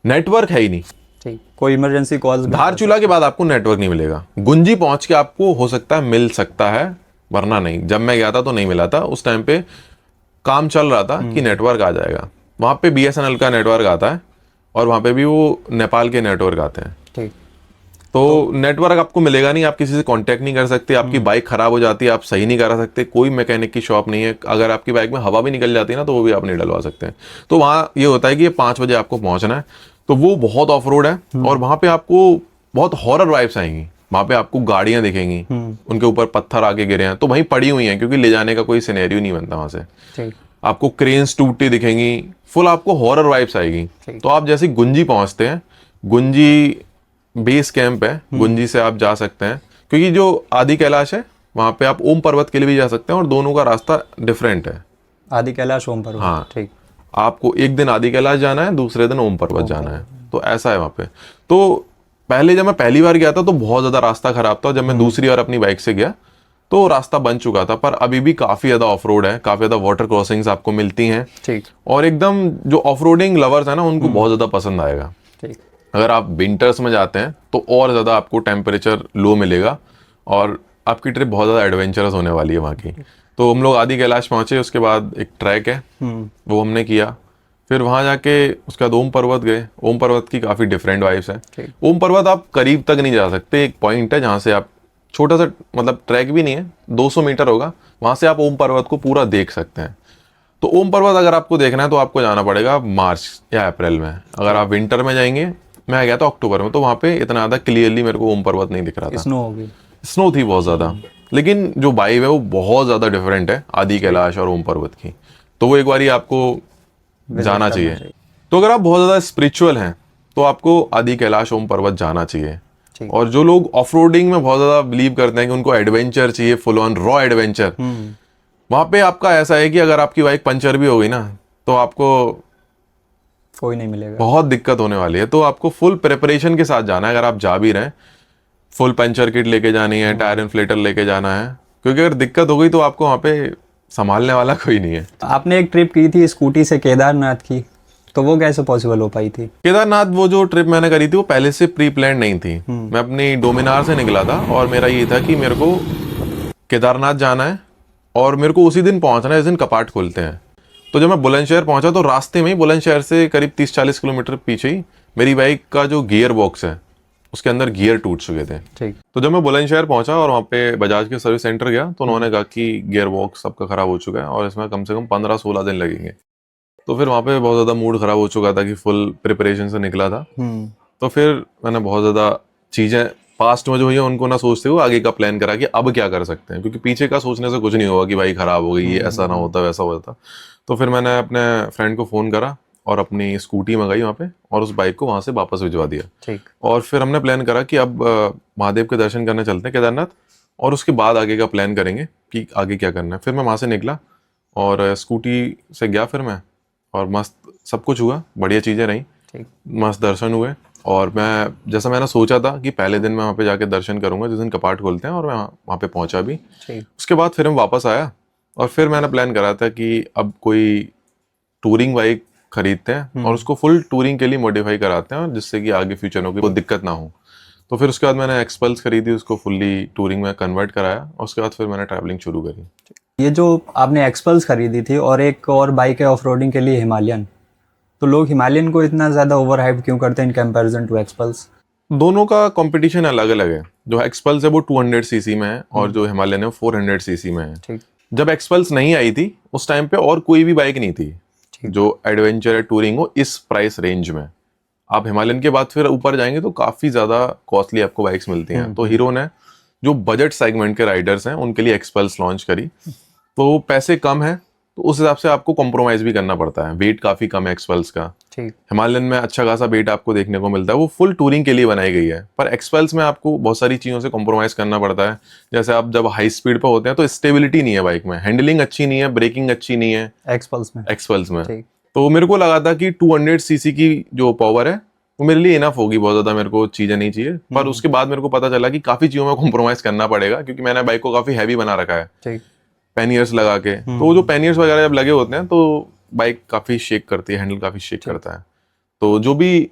Speaker 2: नेटवर्क है ही नहीं।
Speaker 1: ठीक। कोई इमरजेंसी कॉल्स?
Speaker 2: धारचूला के बाद आपको नेटवर्क नहीं मिलेगा। गुंजी पहुंच के आपको हो सकता है मिल सकता है, वरना नहीं। जब मैं गया था तो नहीं मिला था। उस टाइम पे काम चल रहा था कि नेटवर्क आ जाएगा। वहां पे बीएसएनएल का नेटवर्क आता है और वहां पे भी वो नेपाल के नेटवर्क आते हैं।
Speaker 1: ठीक।
Speaker 2: तो नेटवर्क आपको मिलेगा नहीं, आप किसी से कांटेक्ट नहीं कर सकते। आपकी बाइक खराब हो जाती है, आप सही नहीं करा सकते। कोई मैकेनिक की शॉप नहीं है। अगर आपकी बाइक में हवा भी निकल जाती है ना तो वो भी आप नहीं डलवा सकते हैं। तो वहाँ ये होता है कि 5 बजे आपको पहुंचना है। तो वो बहुत ऑफ रोड है और वहां पे आपको बहुत हॉरर वाइब्स आएंगी। वहां पे आपको गाड़ियां दिखेंगी, उनके ऊपर पत्थर आके गिरे हैं तो वहीं पड़ी हुई हैं, क्योंकि ले जाने का कोई सिनेरियो नहीं बनता वहां से।
Speaker 1: ठीक।
Speaker 2: आपको क्रेन्स टूटती दिखेंगी, फुल आपको हॉरर वाइब्स आएगी। तो आप जैसे गुंजी पहुंचते हैं, गुंजी बेस कैंप है, गुंजी से आप जा सकते हैं, क्योंकि जो आदि कैलाश है वहां पे आप ओम पर्वत के लिए भी जा सकते हैं और दोनों का रास्ता डिफरेंट है।
Speaker 1: आदि कैलाश, ओम पर्वत।
Speaker 2: हाँ।
Speaker 1: ठीक।
Speaker 2: आपको एक दिन आदि कैलाश जाना है, दूसरे दिन ओम पर्वत जाना है। तो ऐसा है वहाँ पे। तो पहले जब मैं पहली बार गया था तो बहुत ज़्यादा रास्ता खराब था। जब मैं दूसरी बार अपनी बाइक से गया तो रास्ता बन चुका था, पर अभी भी काफ़ी ज़्यादा ऑफ रोड है, काफ़ी ज़्यादा वाटर क्रॉसिंग्स आपको मिलती हैं।
Speaker 1: ठीक।
Speaker 2: और एकदम जो ऑफ रोडिंग लवर्स है ना उनको बहुत ज़्यादा पसंद आएगा।
Speaker 1: ठीक।
Speaker 2: अगर आप विंटर्स में जाते हैं तो और ज़्यादा आपको टेम्परेचर लो मिलेगा और आपकी ट्रिप बहुत ज़्यादा एडवेंचरस होने वाली है वहाँ की। तो हम लोग आदि कैलाश पहुँचे, उसके बाद एक ट्रैक है वो हमने किया। फिर वहाँ जाके उसके बाद ओम पर्वत गए। ओम पर्वत की काफ़ी डिफरेंट वाइब्स है। ओम पर्वत आप करीब तक नहीं जा सकते। एक पॉइंट है जहाँ से आप छोटा सा, मतलब ट्रैक भी नहीं है, 200 मीटर होगा, वहाँ से आप ओम पर्वत को पूरा देख सकते हैं। तो ओम पर्वत अगर आपको देखना है तो आपको जाना पड़ेगा मार्च या अप्रैल में। अगर आप विंटर में जाएंगे, मैं गया था अक्टूबर में, तो वहाँ पे इतना ज़्यादा क्लियरली मेरे को ओम पर्वत नहीं दिख रहा था।
Speaker 1: स्नो होगी।
Speaker 2: स्नो थी बहुत ज़्यादा, लेकिन जो वाइब है वो बहुत ज़्यादा डिफरेंट है आदि कैलाश और ओम पर्वत की। तो वो एक बार आपको जाना चाहिए। तो अगर आप बहुत ज़्यादा स्पिरिचुअल हैं तो आपको आदि कैलाश, ओम पर्वत जाना चाहिए। और जो लोग ऑफ रोडिंग में बहुत ज़्यादा बिलीव करते हैं कि उनको एडवेंचर चाहिए, फुल ऑन रॉ एडवेंचर, वहाँ पे आपका ऐसा है कि अगर आपकी बाइक पंचर भी हो गई ना तो आपको
Speaker 1: कोई नहीं मिलेगा,
Speaker 2: बहुत दिक्कत होने वाली है। तो आपको फुल प्रिपरेशन के साथ जाना है। अगर आप जा भी रहे हैं, फुल पंचर किट लेके जानी है, टायर इन्फ्लेटर लेके जाना है, क्योंकि अगर दिक्कत हो गई तो आपको वहाँ पे संभालने वाला कोई नहीं है।
Speaker 1: आपने एक ट्रिप की थी स्कूटी से केदारनाथ की, तो वो कैसे पॉसिबल हो पाई थी?
Speaker 2: केदारनाथ वो जो ट्रिप मैंने करी थी वो पहले से प्री प्लान नहीं थी। मैं अपनी डोमिनार से निकला था और मेरा ये था कि मेरे को केदारनाथ जाना है और मेरे को उसी दिन पहुंचना है, इस दिन कपाट खोलते हैं। तो जब मैं बुलंदशहर पहुंचा तो रास्ते में ही, बुलंदशहर से करीब 30-40 किलोमीटर पीछे ही, मेरी बाइक का जो गियर बॉक्स है उसके अंदर गियर टूट चुके थे।
Speaker 1: ठीक।
Speaker 2: तो जब मैं बुलंदशहर पहुंचा और वहाँ पे बजाज के सर्विस सेंटर गया तो उन्होंने कहा कि गियर बॉक्स सबका खराब हो चुका है और इसमें कम से कम 15-16 दिन लगेंगे। तो फिर वहाँ पे बहुत ज़्यादा मूड खराब हो चुका था कि फुल प्रिपरेशन से निकला था। तो फिर मैंने बहुत ज़्यादा चीज़ें पास्ट में जो हुई है उनको ना सोचते हुए आगे का प्लान करा कि अब क्या कर सकते हैं, क्योंकि पीछे का सोचने से कुछ नहीं होगा कि भाई खराब हो गई, ये ऐसा ना होता वैसा होता। तो फिर मैंने अपने फ्रेंड को फ़ोन करा और अपनी स्कूटी मंगाई वहाँ पे और उस बाइक को वहाँ से वापस भिजवा दिया।
Speaker 1: ठीक।
Speaker 2: और फिर हमने प्लान करा कि अब महादेव के दर्शन करने चलते हैं केदारनाथ, और उसके बाद आगे का प्लान करेंगे कि आगे क्या करना है। फिर मैं वहाँ से निकला और स्कूटी से गया फिर मैं, और मस्त सब कुछ हुआ, बढ़िया चीज़ें रहीं,
Speaker 1: ठीक।
Speaker 2: मस्त दर्शन हुए। और मैं जैसा मैंने सोचा था कि पहले दिन मैं वहाँ पे जाके दर्शन करूँगा जिस दिन कपाट खोलते हैं, और मैं वहाँ पे पहुँचा भी।
Speaker 1: ठीक।
Speaker 2: उसके बाद फिर हम वापस आया और फिर मैंने प्लान करा था कि अब कोई टूरिंग बाइक खरीदते हैं और उसको फुल टूरिंग के लिए मॉडिफाई कराते हैं, और जिससे कि आगे फ्यूचर में कोई दिक्कत ना हो। तो फिर उसके बाद मैंने एक्सपल्स खरीदी, उसको फुल्ली टूरिंग में कन्वर्ट कराया, और उसके बाद फिर मैंने ट्रैवलिंग शुरू करी।
Speaker 1: ये जो आपने एक्सपल्स खरीदी थी और एक और बाइक है ऑफ रोडिंग के लिए हिमालयन, तो लोग हिमालयन को इतना ज़्यादा ओवर हाइप क्यों करते हैं इन कंपैरिजन टू एक्सपल्स?
Speaker 2: दोनों का कंपटीशन अलग अलग है। जो एक्सपल्स है वो 200 सीसी में है और जो हिमालयन है वो 400 सीसी में है।
Speaker 1: ठीक।
Speaker 2: जब एक्सपल्स नहीं आई थी उस टाइम पे और कोई भी बाइक नहीं थी जो एडवेंचर या टूरिंग हो इस प्राइस रेंज में। आप हिमालयन के बाद फिर ऊपर जाएंगे तो काफ़ी ज़्यादा कॉस्टली आपको बाइक्स मिलती हैं। तो हीरो ने जो बजट सेगमेंट के राइडर्स हैं उनके लिए एक्सपल्स लॉन्च करी। तो पैसे कम है तो उस हिसाब से आपको कॉम्प्रोमाइज़ भी करना पड़ता है। वेट काफ़ी कम है एक्सपल्स का।
Speaker 1: ठीक।
Speaker 2: हिमालयन में अच्छा खासा वेट आपको देखने को मिलता है, वो फुल टूरिंग के लिए बनाई गई है। पर एक्सपल्स में आपको बहुत सारी चीज़ों से कॉम्प्रोमाइज़ करना पड़ता है। जैसे आप जब हाई स्पीड पर होते हैं तो स्टेबिलिटी नहीं है बाइक में, हैंडलिंग अच्छी नहीं है, ब्रेकिंग अच्छी नहीं है एक्सपल्स में।
Speaker 1: ठीक।
Speaker 2: तो मेरे को लगा था कि 200 सीसी की जो पावर है वो मेरे लिए इनफ होगी, बहुत ज़्यादा मेरे को चीज़ें नहीं चाहिए। पर उसके बाद मेरे को पता चला कि काफ़ी चीज़ों में कॉम्प्रोमाइज़ करना पड़ेगा, क्योंकि मैंने बाइक को काफ़ी हैवी बना रखा है।
Speaker 1: ठीक।
Speaker 2: पैनियर्स लगा के। तो जो पैनियर्स वगैरह जब लगे होते हैं तो बाइक काफ़ी शेक करती है, हैंडल काफ़ी शेक करता है। तो जो भी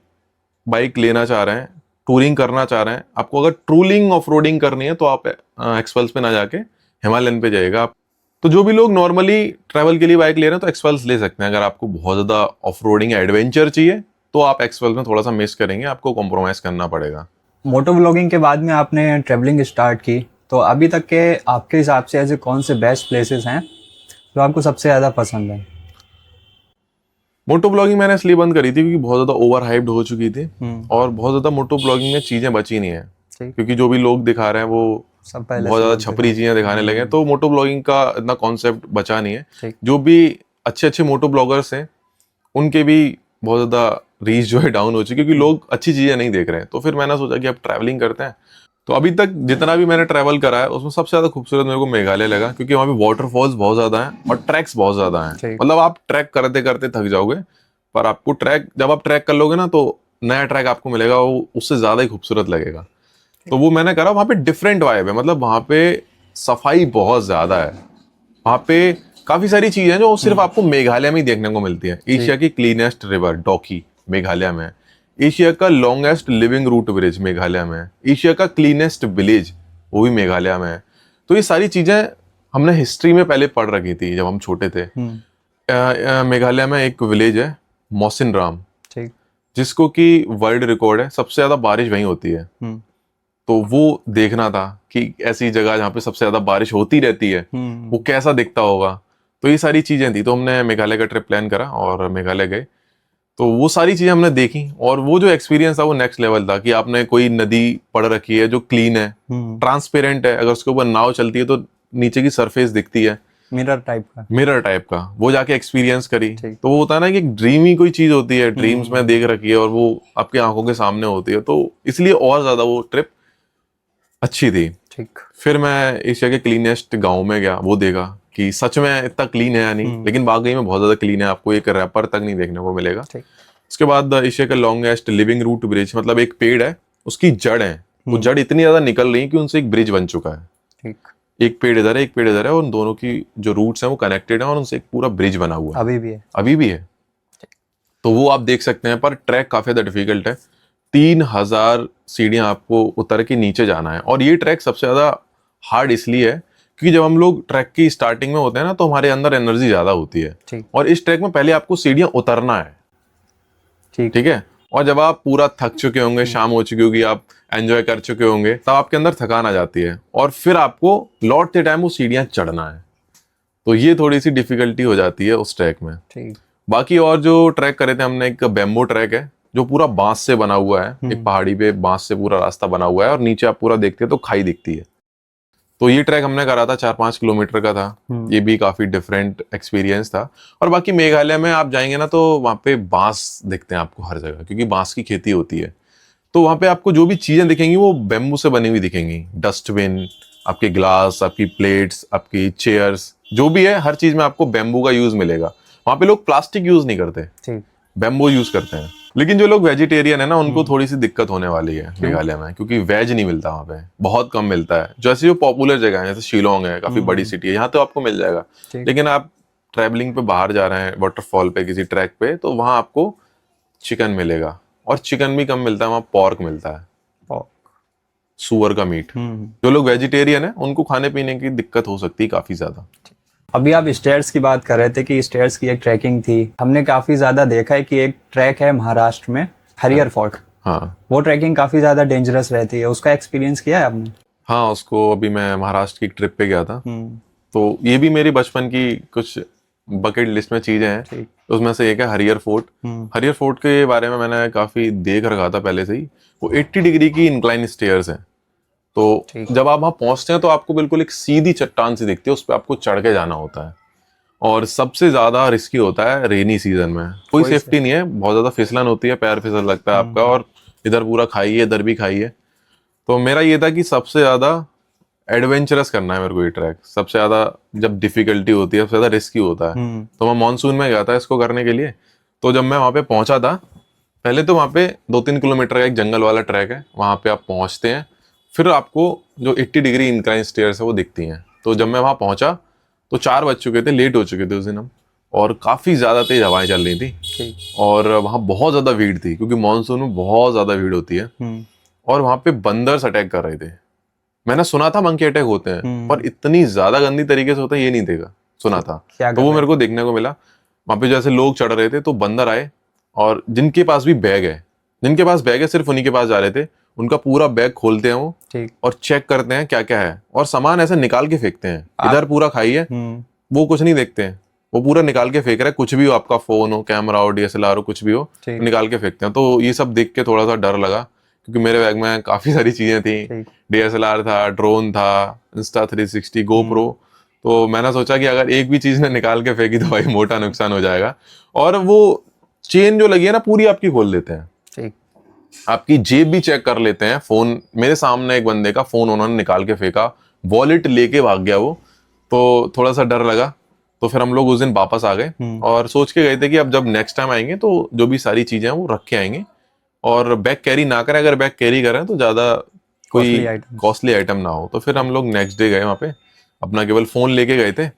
Speaker 2: बाइक लेना चाह रहे हैं, टूरिंग करना चाह रहे हैं, आपको अगर ट्रूलिंग ऑफ रोडिंग करनी है तो आप एक्सपल्स पे ना जाके हिमालयन पे जाइएगा आप। तो जो भी लोग नॉर्मली ट्रैवल के लिए बाइक ले रहे हैं तो एक्सपल्स ले सकते हैं। अगर आपको बहुत ज़्यादा ऑफ रोडिंग एडवेंचर चाहिए तो आप एक्सपल्स में थोड़ा सा मिस करेंगे, आपको कॉम्प्रोमाइज़ करना पड़ेगा।
Speaker 1: मोटो ब्लॉगिंग के बाद में आपने ट्रैवलिंग स्टार्ट की, तो अभी तक के आपके हिसाब से ऐसे कौन से बेस्ट प्लेसेस हैं जो आपको सबसे ज़्यादा पसंद है?
Speaker 2: मोटो ब्लॉगिंग मैंने इसलिए बंद करी थी क्योंकि बहुत ज़्यादा ओवर हाइप्ड हो चुकी थी, और बहुत ज़्यादा मोटो ब्लॉगिंग में चीज़ें बची नहीं है। क्योंकि जो भी लोग दिखा रहे हैं वो
Speaker 1: सब पहले
Speaker 2: बहुत ज़्यादा छपरी चीज़ें दिखाने लगे हैं, तो मोटो ब्लॉगिंग का इतना कॉन्सेप्ट बचा नहीं है। जो भी अच्छे अच्छे मोटो ब्लॉगर्स हैं उनके भी बहुत ज़्यादा रीच जो है डाउन हो चुकी है, क्योंकि लोग अच्छी चीज़ें नहीं देख रहे हैं। तो फिर मैंने सोचा कि अब ट्रैवलिंग करते हैं। तो अभी तक जितना भी मैंने ट्रैवल करा है उसमें सबसे ज़्यादा खूबसूरत मेरे को मेघालय लगा, क्योंकि वहाँ पे वाटरफॉल्स बहुत ज़्यादा हैं और ट्रैक्स बहुत ज़्यादा हैं। मतलब आप ट्रैक करते करते थक जाओगे, पर आपको जब आप ट्रैक कर लोगे ना तो नया ट्रैक आपको मिलेगा, वो उससे ज़्यादा ही खूबसूरत लगेगा। तो वो मैंने करा। वहाँ पे डिफरेंट वाइब है, मतलब वहाँ पे सफाई बहुत ज़्यादा है। वहाँ पे काफ़ी सारी चीज़ें हैं जो सिर्फ आपको मेघालय में ही देखने को मिलती है। एशिया की क्लीनेस्ट रिवर डॉकी मेघालय में है। एशिया का longest living root bridge Meghalaya में है। एशिया का क्लीनेस्ट विलेज वो भी मेघालय में है। तो ये सारी चीज़ें हमने हिस्ट्री में पहले पढ़ रखी थी जब हम छोटे थे। मेघालय में एक विलेज है मौसिनराम, जिसको कि वर्ल्ड रिकॉर्ड है, सबसे ज़्यादा बारिश वहीं होती है। तो वो देखना था कि ऐसी जगह जहाँ पे सबसे ज़्यादा बारिश होती रहती है वो कैसा दिखता होगा। तो ये सारी चीज़ें थी, तो हमने मेघालय का ट्रिप प्लान करा और मेघालय गए। तो वो सारी चीज़ें हमने देखी, और वो जो एक्सपीरियंस था वो नेक्स्ट लेवल था। कि आपने कोई नदी पढ़ रखी है जो क्लीन है, ट्रांसपेरेंट है, अगर उसके ऊपर नाव चलती है तो नीचे की सरफेस दिखती है, मिरर टाइप का, वो जाके एक्सपीरियंस करी। तो वो होता है ना कि एक ड्रीमी कोई चीज़ होती है, ड्रीम्स में देख रखी है और वो आपकी आंखों के सामने होती है, तो इसलिए और ज़्यादा वो ट्रिप अच्छी थी। फिर मैं एशिया के क्लीनेस्ट गाँव में गया, वो देखा कि सच में इतना क्लीन है या नहीं, लेकिन वाकई में बहुत ज़्यादा क्लीन है, आपको एक रैपर तक नहीं देखने को मिलेगा। उसके बाद एशिया का लॉन्गेस्ट लिविंग रूट ब्रिज, मतलब एक पेड़ है उसकी जड़ है, वो जड़ इतनी ज़्यादा निकल रही है कि उनसे एक ब्रिज बन चुका है। एक पेड़ इधर है, एक पेड़ इधर है, और उन दोनों की जो रूट्स हैं वो कनेक्टेड है और उनसे एक पूरा ब्रिज बना हुआ है। अभी भी है। तो वो आप देख सकते हैं, पर ट्रैक काफ़ी ज़्यादा डिफिकल्ट है। 3000 सीढ़ियाँ आपको उतर के नीचे जाना है, और ये ट्रैक सबसे ज़्यादा हार्ड इसलिए है क्योंकि जब हम लोग ट्रैक की स्टार्टिंग में होते हैं ना तो हमारे अंदर एनर्जी ज़्यादा होती है, और इस ट्रैक में पहले आपको सीढ़ियाँ उतरना है। ठीक है। और जब आप पूरा थक चुके होंगे, शाम हो चुकी होगी, आप एंजॉय कर चुके होंगे, तब आपके अंदर थकान आ जाती है, और फिर आपको लौटते टाइम वो सीढ़ियाँ चढ़ना है। तो ये थोड़ी सी डिफिकल्टी हो जाती है उस ट्रैक में। बाकी और जो ट्रैक करे थे हमने, एक बैम्बो ट्रैक है जो पूरा बांस से बना हुआ है। एक पहाड़ी पे बांस से पूरा रास्ता बना हुआ है, और नीचे आप पूरा देखते हैं तो खाई दिखती है। तो ये ट्रैक हमने करा था 4-5 किलोमीटर का था। ये भी काफी डिफरेंट एक्सपीरियंस था। और बाकी मेघालय में आप जाएंगे ना तो वहाँ पे बांस दिखते हैं आपको हर जगह, क्योंकि बांस की खेती होती है। तो वहाँ पे आपको जो भी चीजें दिखेंगी वो बेम्बू से बनी हुई दिखेंगी। डस्टबिन, आपके ग्लास, आपकी प्लेट्स, आपकी चेयर्स, जो भी है हर चीज में आपको बेम्बू का यूज मिलेगा। वहाँ पे लोग प्लास्टिक यूज नहीं करते, बेम्बो यूज करते हैं। लेकिन जो लोग वेजिटेरियन है ना, उनको थोड़ी सी दिक्कत होने वाली है मेघालय में, क्योंकि वेज नहीं मिलता वहाँ पे, बहुत कम मिलता है। जैसे जो पॉपुलर जगह है जैसे शिलोंग है, काफी बड़ी सिटी है, यहाँ तो आपको मिल जाएगा। लेकिन आप ट्रैवलिंग पे बाहर जा रहे हैं, वाटरफॉल पे, किसी ट्रैक पे, तो वहाँ आपको चिकन मिलेगा। और चिकन भी कम मिलता है, वहाँ पॉर्क मिलता है, सुअर का मीट। जो लोग वेजिटेरियन है उनको खाने पीने की दिक्कत हो सकती है काफी ज्यादा।
Speaker 1: अभी आप स्टेयर्स की बात कर रहे थे कि स्टेयर्स की एक ट्रैकिंग थी, हमने काफी ज्यादा देखा है कि एक ट्रैक है महाराष्ट्र में, हरियर फोर्ट।
Speaker 2: हाँ,
Speaker 1: वो ट्रैकिंग काफी ज्यादा डेंजरस रहती है, उसका एक्सपीरियंस किया है आपने?
Speaker 2: हाँ, उसको अभी मैं महाराष्ट्र की ट्रिप पे गया था, तो ये भी मेरी बचपन की कुछ बकेट लिस्ट में चीजें हैं। उसमें से एक है हरियर फोर्ट। हरियर फोर्ट के बारे में मैंने काफी देख रखा था पहले से ही। वो 80 डिग्री की इंक्लाइन स्टेयर्स हैं। तो जब आप वहां पहुंचते हैं तो आपको बिल्कुल एक सीधी चट्टान सी दिखती है, उस पर आपको चढ़ के जाना होता है। और सबसे ज्यादा रिस्की होता है रेनी सीजन में। कोई सेफ्टी नहीं है, बहुत ज्यादा फिसलन होती है, पैर फिसल लगता है आपका, और इधर पूरा खाई है, इधर भी खाई है। तो मेरा ये था कि सबसे ज्यादा एडवेंचरस करना है मेरे को ये ट्रैक। सबसे ज्यादा जब डिफिकल्टी होती है, सबसे ज्यादा रिस्की होता है। तो मैं मानसून में गया था इसको करने के लिए। तो जब मैं वहां पे पहुंचा था, पहले तो वहां पे 2-3 किलोमीटर का एक जंगल वाला ट्रैक है, वहां पे आप पहुंचते हैं, फिर आपको जो 80 डिग्री इंक्लाइन स्टेयर्स है वो दिखती हैं। तो जब मैं वहां पहुंचा तो 4 बज चुके थे, लेट हो चुके थे उस दिन हम, और काफी ज्यादा तेज हवाएं चल रही थी। और वहां बहुत ज्यादा भीड़ थी, क्योंकि मानसून में बहुत ज्यादा भीड़ होती है। और वहां पे बंदर्स अटैक कर रहे थे। मैंने सुना था मंकी अटैक होते हैं, पर इतनी ज्यादा गंदी तरीके से होता है ये नहीं देखा, सुना था। तो वो मेरे को देखने को मिला। वहां पे जैसे लोग चढ़ रहे थे तो बंदर आए, और जिनके पास भी बैग है सिर्फ उन्हीं के पास जा रहे थे। उनका पूरा बैग खोलते हैं वो, और चेक करते हैं क्या क्या है, और सामान ऐसे निकाल के फेंकते हैं। इधर पूरा खाई है, वो कुछ नहीं देखते हैं, वो पूरा निकाल के फेंक रहे हैं। कुछ भी हो, आपका फोन हो, कैमरा हो, DSLR हो, कुछ भी हो, निकाल के फेंकते हैं। तो ये सब देख के थोड़ा सा डर लगा, क्योंकि मेरे बैग में काफी सारी चीजें थी। DSLR था, ड्रोन था, Insta360, GoPro। तो मैंने सोचा कि अगर एक भी चीज ने निकाल के फेंकी तो भाई मोटा नुकसान हो जाएगा। और वो चेन जो लगी है ना, पूरी आपकी खोल देते हैं, आपकी जेब भी चेक कर लेते हैं। फोन, मेरे सामने एक बंदे का फोन उन्होंने निकाल के फेंका, वॉलेट लेके भाग गया वो। तो थोड़ा सा डर लगा। तो फिर हम लोग उस दिन वापस आ गए, और सोच के गए थे कि अब जब नेक्स्ट टाइम आएंगे तो जो भी सारी चीजें हैं वो रख के आएंगे, और बैग कैरी ना करें। अगर बैग कैरी करें तो ज्यादा कोई कॉस्टली आइटम ना हो। तो फिर हम लोग नेक्स्ट डे गए वहां पे, अपना केवल फोन लेके गए थे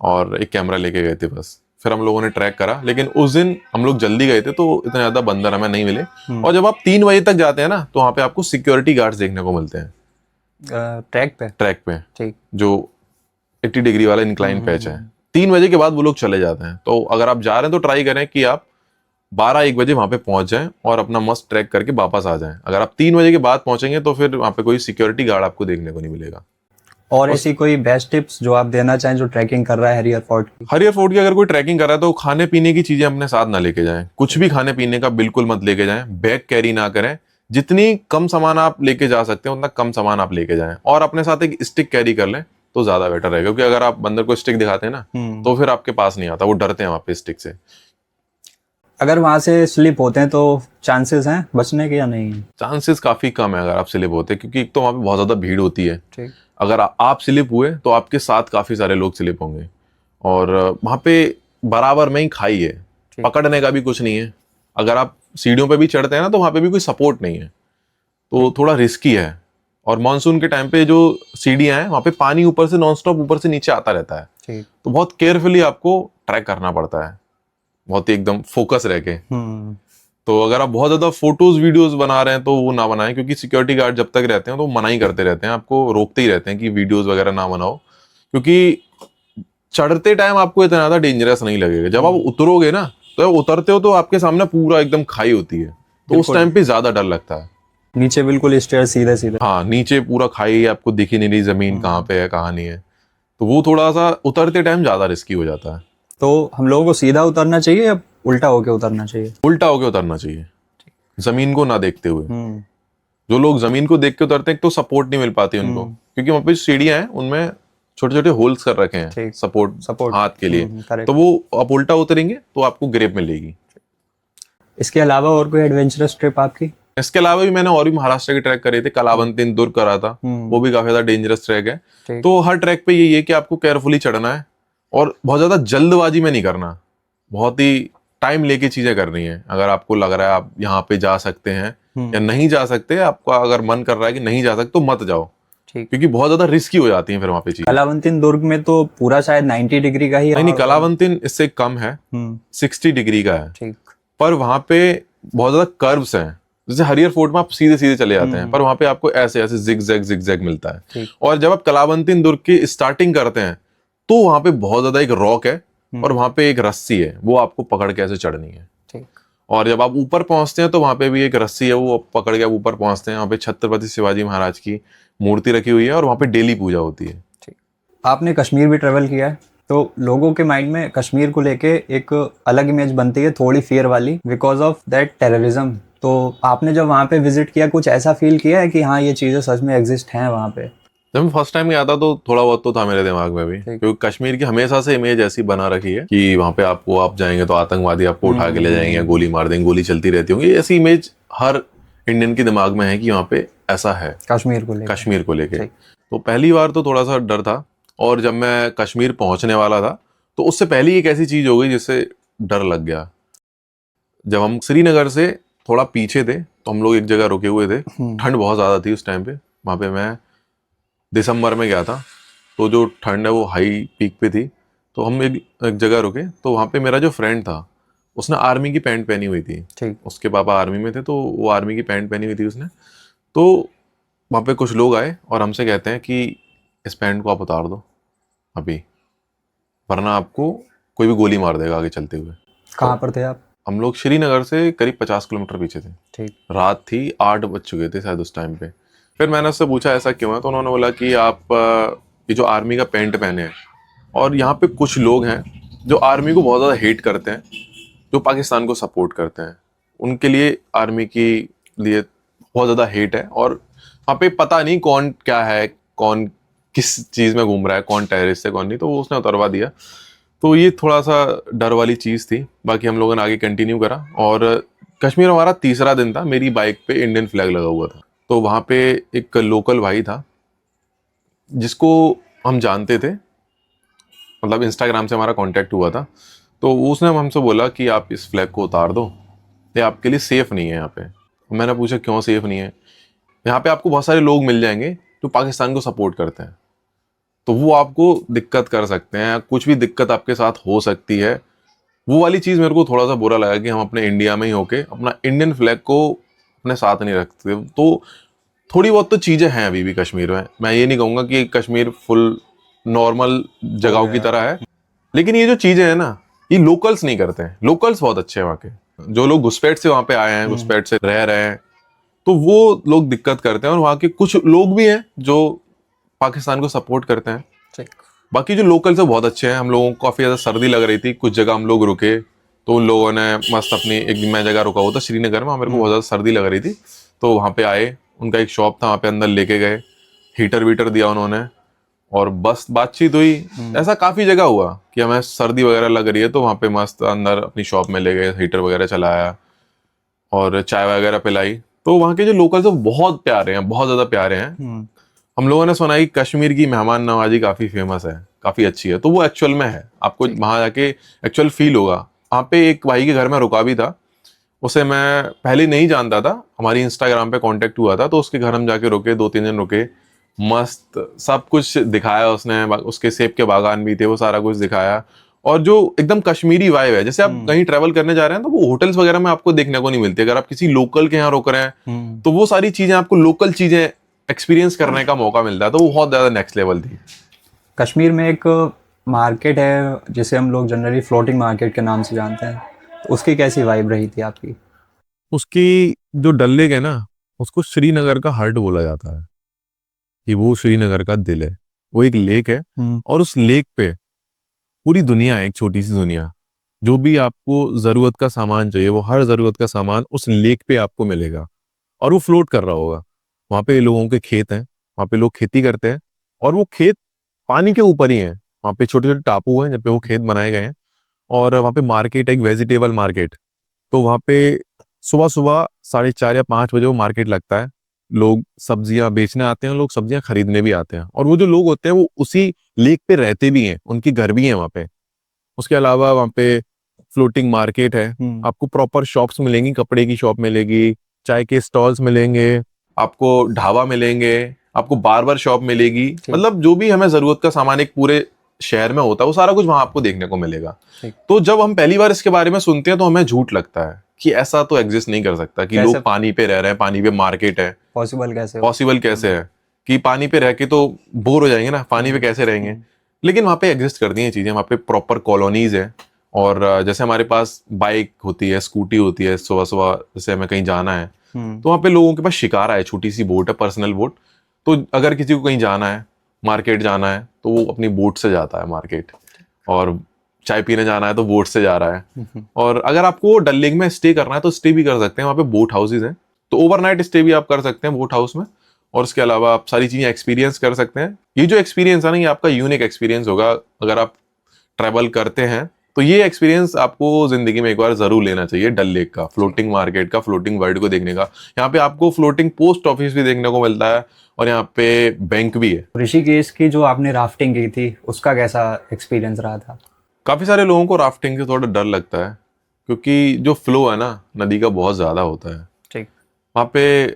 Speaker 2: और एक कैमरा लेके गए थे बस। फिर हम लोगों ने ट्रैक करा, लेकिन उस दिन हम लोग जल्दी गए थे तो इतने ज्यादा बंदर हमें नहीं मिले। और जब आप 3 बजे तक जाते हैं ना, तो वहां पे आपको सिक्योरिटी गार्ड्स देखने को मिलते हैं ट्रैक पे जो 80 डिग्री वाला इंक्लाइन पैच है। 3 बजे के बाद वो लोग चले जाते हैं। तो अगर आप जा रहे हैं तो ट्राई करें कि आप 12-1 बजे वहां पे पहुंच जाएं और अपना मस्त ट्रैक करके वापस आ जाएं। अगर आप 3 बजे के बाद पहुंचेंगे तो फिर वहां पे कोई सिक्योरिटी गार्ड आपको देखने को नहीं मिलेगा।
Speaker 1: और ऐसी कोई बेस्ट टिप्स जो आप देना चाहें जो ट्रैकिंग कर रहा है हरियर फोर्ट की?
Speaker 2: हरियर फोर्ट की अगर कोई ट्रैकिंग कर रहा है तो खाने पीने की चीजें अपने साथ ना लेके जाएं। कुछ भी खाने पीने का बिल्कुल मत लेके जाएं। बैग कैरी ना करें। जितनी कम सामान आप लेके जा सकते हैं उतना कम सामान आप लेके जाएं, और अपने साथ एक स्टिक कैरी कर लें तो ज्यादा बेटर रहेगा। क्योंकि अगर आप बंदर को स्टिक दिखाते हैं ना, तो फिर आपके पास नहीं आता, वो डरते हैं वहां पे स्टिक से।
Speaker 1: अगर वहां से स्लिप होते हैं तो चांसेस हैं बचने के या नहीं?
Speaker 2: चांसेस काफी कम है अगर आप स्लिप होते हैं, क्योंकि एक तो वहां पे बहुत ज्यादा भीड़ होती है। अगर आप स्लिप हुए तो आपके साथ काफी सारे लोग स्लिप होंगे, और वहां पे बराबर में ही खाई है, पकड़ने का भी कुछ नहीं है। अगर आप सीढ़ियों पे भी चढ़ते हैं ना, तो वहां पे भी कोई सपोर्ट नहीं है, तो थोड़ा रिस्की है। और मानसून के टाइम पे जो सीढ़ियां हैं वहां पे पानी ऊपर से नॉनस्टॉप ऊपर से नीचे आता रहता है, तो बहुत केयरफुली आपको ट्रैक करना पड़ता है, बहुत ही एकदम फोकस रह के। तो अगर आप बहुत ज्यादा फोटोज वीडियोस बना रहे हैं तो वो ना बनाएं, क्योंकि सिक्योरिटी गार्ड जब तक रहते हैं तो मना ही करते रहते हैं, आपको रोकते ही रहते हैं कि वीडियोस वगैरह ना बनाओ। क्योंकि चढ़ते टाइम आपको इतना ज्यादा डेंजरस नहीं लगेगा, जब आप उतरोगे ना, तो उतरते हो तो आपके सामने पूरा एकदम खाई होती है, तो उस टाइम पे ज्यादा डर लगता है।
Speaker 1: नीचे बिल्कुल स्टेयर सीधे सीधे,
Speaker 2: हाँ, नीचे पूरा खाई है, आपको दिख ही नहीं रही जमीन कहाँ पे है कहाँ नहीं है, तो वो थोड़ा सा उतरते टाइम ज्यादा रिस्की हो जाता है।
Speaker 1: तो हम लोगों को सीधा उतरना चाहिए या उल्टा होके उतरना चाहिए?
Speaker 2: उल्टा होके उतरना चाहिए, जमीन को ना देखते हुए। जो लोग जमीन को देख के उतरते हैं, एक तो सपोर्ट नहीं मिल पाती उनको, क्योंकि वहाँ पे सीढ़ियां हैं, उनमें छोटे छोटे होल्स कर रखे हैं
Speaker 1: ठीक।
Speaker 2: सपोर्ट हाथ के लिए।
Speaker 1: करेक्ट।
Speaker 2: तो वो आप उल्टा उतरेंगे तो आपको ग्रेप मिलेगी।
Speaker 1: इसके अलावा और कोई एडवेंचरस ट्रिप आपकी?
Speaker 2: इसके अलावा भी मैंने और भी महाराष्ट्र के ट्रैक करे थे, कलावंतिन दुर्ग करा था, वो भी काफी ज्यादा डेंजरस ट्रैक है।
Speaker 1: ठीक।
Speaker 2: तो हर ट्रैक पे यही है कि आपको केयरफुली चढ़ना है और बहुत ज्यादा जल्दबाजी में नहीं करना, बहुत ही टाइम लेके चीजें करनी है। अगर आपको लग रहा है आप यहाँ पे जा सकते हैं या नहीं जा सकते, आपका अगर मन कर रहा है कि नहीं जा सकते, तो मत जाओ,
Speaker 1: ठीक।
Speaker 2: क्योंकि बहुत ज्यादा रिस्की हो जाती है फिर वहां पे चीजें।
Speaker 1: कलावंतिन दुर्ग में तो पूरा शायद 90 डिग्री का ही
Speaker 2: नहीं, कलावंतिन इससे कम है, 60 डिग्री का है।
Speaker 1: ठीक।
Speaker 2: पर वहां पे बहुत ज्यादा कर्व्स हैं, जैसे हरियर फोर्ट में आप सीधे सीधे चले जाते हैं, पर वहां पे आपको ऐसे ऐसे जिग जैग मिलता है। और जब आप कलावंतिन दुर्ग की स्टार्टिंग करते हैं तो वहां पे बहुत ज्यादा एक रॉक है और वहां पे एक रस्सी है, वो आपको पकड़ के ऐसे चढ़नी है।
Speaker 1: ठीक।
Speaker 2: और जब आप ऊपर पहुंचते हैं तो वहां पे भी एक रस्सी है, वो पकड़ के आप ऊपर पहुंचते हैं। वहां पे छत्रपति शिवाजी महाराज की मूर्ति रखी हुई है और वहां पे डेली पूजा होती है।
Speaker 1: ठीक। आपने कश्मीर भी ट्रेवल किया है, तो लोगों के माइंड में कश्मीर को लेके एक अलग इमेज बनती है, थोड़ी फियर वाली, बिकॉज ऑफ दैट टेररिज्म। तो आपने जब वहाँ पे विजिट किया, कुछ ऐसा फील किया है कि हाँ ये चीज़ें सच में एग्जिस्ट हैं वहाँ पे?
Speaker 2: जब मैं फर्स्ट टाइम गया था तो थोड़ा बहुत तो था मेरे दिमाग में भी, क्योंकि कश्मीर की हमेशा से इमेज ऐसी बना रखी है कि वहां पे आप जाएंगे तो आतंकवादी आपको उठा के ले जाएंगे, गोली मार देंगे, गोली चलती रहती होंगी। ऐसी इमेज हर इंडियन के दिमाग में है कि वहाँ पे ऐसा है कश्मीर को लेके। तो पहली बार तो थोड़ा सा डर था, और जब मैं कश्मीर पहुंचने वाला था तो उससे पहले ही एक ऐसी चीज हो गई जिससे डर लग गया। जब हम श्रीनगर से थोड़ा पीछे थे तो हम लोग एक जगह रुके हुए थे, ठंड बहुत ज्यादा थी उस टाइम पे। वहां पे मैं दिसंबर में गया था, तो जो ठंड है वो हाई पीक पे थी। तो हम एक जगह रुके, तो वहाँ पे मेरा जो फ्रेंड था उसने आर्मी की पैंट पहनी हुई थी।
Speaker 1: ठीक।
Speaker 2: उसके पापा आर्मी में थे, तो वो आर्मी की पैंट पहनी हुई थी उसने। तो वहाँ पे कुछ लोग आए और हमसे कहते हैं कि इस पैंट को आप उतार दो अभी, वरना आपको कोई भी गोली मार देगा आगे चलते हुए।
Speaker 1: कहाँ पर थे आप? हम
Speaker 2: लोग श्रीनगर से करीब 50 किलोमीटर पीछे थे।
Speaker 1: ठीक।
Speaker 2: रात थी, 8 बज चुके थे शायद उस टाइम पे। फिर मैंने उससे पूछा ऐसा क्यों है, तो उन्होंने बोला कि आप ये जो आर्मी का पैंट पहने हैं, और यहाँ पे कुछ लोग हैं जो आर्मी को बहुत ज़्यादा हेट करते हैं, जो पाकिस्तान को सपोर्ट करते हैं, उनके लिए आर्मी की लिए बहुत ज़्यादा हेट है। और वहाँ पे पता नहीं कौन क्या है, कौन किस चीज़ में घूम रहा है, कौन टेररिस्ट है कौन नहीं, तो वो उसने उतरवा दिया। तो ये थोड़ा सा डर वाली चीज़ थी। बाकी हम लोगों ने आगे कंटिन्यू करा, और कश्मीर हमारा तीसरा दिन था। मेरी बाइक पे इंडियन फ्लैग लगा हुआ था। तो वहाँ पे एक लोकल भाई था जिसको हम जानते थे, मतलब इंस्टाग्राम से हमारा कांटेक्ट हुआ था। तो उसने हमसे बोला कि आप इस फ्लैग को उतार दो, ये आपके लिए सेफ नहीं है यहाँ पे। मैंने पूछा क्यों सेफ नहीं है? यहाँ पे आपको बहुत सारे लोग मिल जाएंगे जो पाकिस्तान को सपोर्ट करते हैं, तो वो आपको दिक्कत कर सकते हैं, कुछ भी दिक्कत आपके साथ हो सकती है। वो वाली चीज़ मेरे को थोड़ा सा बुरा लगा कि हम अपने इंडिया में ही होके अपना इंडियन फ्लैग को अपने साथ नहीं रखते। तो थोड़ी बहुत तो चीज़ें हैं अभी भी कश्मीर में। मैं ये नहीं कहूँगा कि कश्मीर फुल नॉर्मल जगहों की तरह है, लेकिन ये जो चीज़ें हैं ना, ये लोकल्स नहीं करते हैं। लोकल्स बहुत अच्छे हैं वहाँ के, जो लोग घुसपैठ से वहाँ पे आए हैं, घुसपैठ से रह रहे हैं, तो वो लोग दिक्कत करते हैं। और वहाँ के कुछ लोग भी हैं जो पाकिस्तान को सपोर्ट करते हैं। बाकी जो लोकल्स है बहुत अच्छे हैं। हम लोगों को काफ़ी ज़्यादा सर्दी लग रही थी, कुछ जगह हम लोग रुके, तो उन लोगों ने मस्त अपनी, एक मैं जगह रुका हुआ था श्रीनगर में, मेरे को बहुत ज़्यादा सर्दी लग रही थी, तो वहाँ पे आए, उनका एक शॉप था वहाँ पे, अंदर लेके गए, हीटर वीटर दिया उन्होंने, और बस बातचीत हुई। ऐसा काफ़ी जगह हुआ कि हमें सर्दी वगैरह लग रही है, तो वहाँ पे मस्त अंदर अपनी शॉप में ले गए, हीटर वगैरह चलाया और चाय वगैरह पिलाई। तो वहाँ के जो लोकल्स हैं बहुत प्यारे हैं, बहुत ज़्यादा प्यारे हैं। हम लोगों ने सुना है कि कश्मीर की मेहमान नवाजी काफ़ी फेमस है, काफ़ी अच्छी है, तो वो एक्चुअल में है। आपको वहाँ जाके एक्चुअल फील होगा। वहाँ पे एक भाई के घर में रुका भी था, उसे मैं पहले नहीं जानता था, हमारी इंस्टाग्राम पे कांटेक्ट हुआ था, तो उसके घर हम जाके रुके, 2-3 दिन रुके, मस्त सब कुछ दिखाया उसने। उसके सेब के बागान भी थे, वो सारा कुछ दिखाया। और जो एकदम कश्मीरी वाइब है, जैसे आप कहीं ट्रैवल करने जा रहे हैं तो वो होटल्स वगैरह में आपको देखने को नहीं मिलती। अगर आप किसी लोकल के यहाँ रुक रहे हैं तो वो सारी चीजें आपको, लोकल चीजें एक्सपीरियंस करने का मौका मिलता है, तो वो बहुत ज्यादा नेक्स्ट लेवल थी।
Speaker 1: कश्मीर में एक मार्केट है जिसे हम लोग जनरली फ्लोटिंग मार्केट के नाम से जानते हैं, तो उसकी कैसी वाइब रही थी आपकी?
Speaker 2: उसकी जो डल लेक है ना, उसको श्रीनगर का हार्ट बोला जाता है, कि वो श्रीनगर का दिल है। वो एक लेक है, और उस लेक पे पूरी दुनिया है, एक छोटी सी दुनिया। जो भी आपको जरूरत का सामान चाहिए, वो हर जरूरत का सामान उस लेक पे आपको मिलेगा, और वो फ्लोट कर रहा होगा। वहाँ पे लोगों के खेत हैं, वहाँ पे लोग खेती करते हैं और वो खेत पानी के ऊपर ही है। वहाँ पे छोटे छोटे टापू हैं जहाँ पे वो खेत बनाए गए हैं और वहाँ पे मार्केट है, एक वेजिटेबल मार्केट। तो वहाँ पे सुबह सुबह 4:30 या 5 बजे वो मार्केट लगता है। लोग सब्जियां बेचने आते हैं, लोग सब्जियां खरीदने भी आते हैं और वो जो लोग होते हैं वो उसी लेक पे रहते भी हैं, उनके घर भी हैं वहाँ पे। उसके अलावा वहाँ पे फ्लोटिंग मार्केट है। आपको प्रॉपर शॉप्स मिलेंगी, कपड़े की शॉप मिलेगी, चाय के स्टॉल्स मिलेंगे, आपको ढाबा मिलेंगे, आपको बार्बर शॉप मिलेगी। मतलब जो भी हमें जरूरत का सामान एक पूरे शहर में होता है वो सारा कुछ वहां आपको देखने को मिलेगा। तो जब हम पहली बार इसके बारे में सुनते हैं तो हमें झूठ लगता है कि ऐसा तो एग्जिस्ट नहीं कर सकता कि लोग पानी पे रह रहे हैं, पानी पे मार्केट है। पॉसिबल कैसे है कि पानी पे रह के तो बोर हो जाएंगे ना, पानी पे कैसे रहेंगे। लेकिन वहाँ पे एग्जिस्ट करती हैं चीजें, वहाँ पे प्रॉपर कॉलोनीज है। और जैसे हमारे पास बाइक होती है, स्कूटी होती है, सुबह सुबह जैसे हमें कहीं जाना है तो वहाँ पे लोगों के पास शिकारा है, छोटी सी बोट है, पर्सनल बोट। तो अगर किसी को कहीं जाना है, मार्केट जाना है, तो वो अपनी बोट से जाता है मार्केट। और चाय पीने जाना है तो बोट से जा रहा है। और अगर आपको डल लेक में स्टे करना है तो स्टे भी कर सकते हैं, वहाँ पे बोट हाउसेज हैं, तो ओवरनाइट स्टे भी आप कर सकते हैं बोट हाउस में। और उसके अलावा आप सारी चीजें एक्सपीरियंस कर सकते हैं। ये जो एक्सपीरियंस है ना, ये आपका यूनिक एक्सपीरियंस होगा। अगर आप ट्रैवल करते हैं तो ये एक्सपीरियंस आपको जिंदगी में एक बार जरूर लेना चाहिए। डल लेक का, फ्लोटिंग मार्केट का, फ्लोटिंग वर्ल्ड को देखने का। यहाँ पे आपको फ्लोटिंग पोस्ट ऑफिस भी देखने को मिलता है और यहाँ पे बैंक भी है।
Speaker 1: ऋषिकेश की जो आपने राफ्टिंग की थी उसका कैसा एक्सपीरियंस रहा था?
Speaker 2: काफी सारे लोगों को राफ्टिंग से थोड़ा डर लगता है क्योंकि जो फ्लो है ना नदी का बहुत ज्यादा होता है।
Speaker 1: ठीक।
Speaker 2: वहाँ पे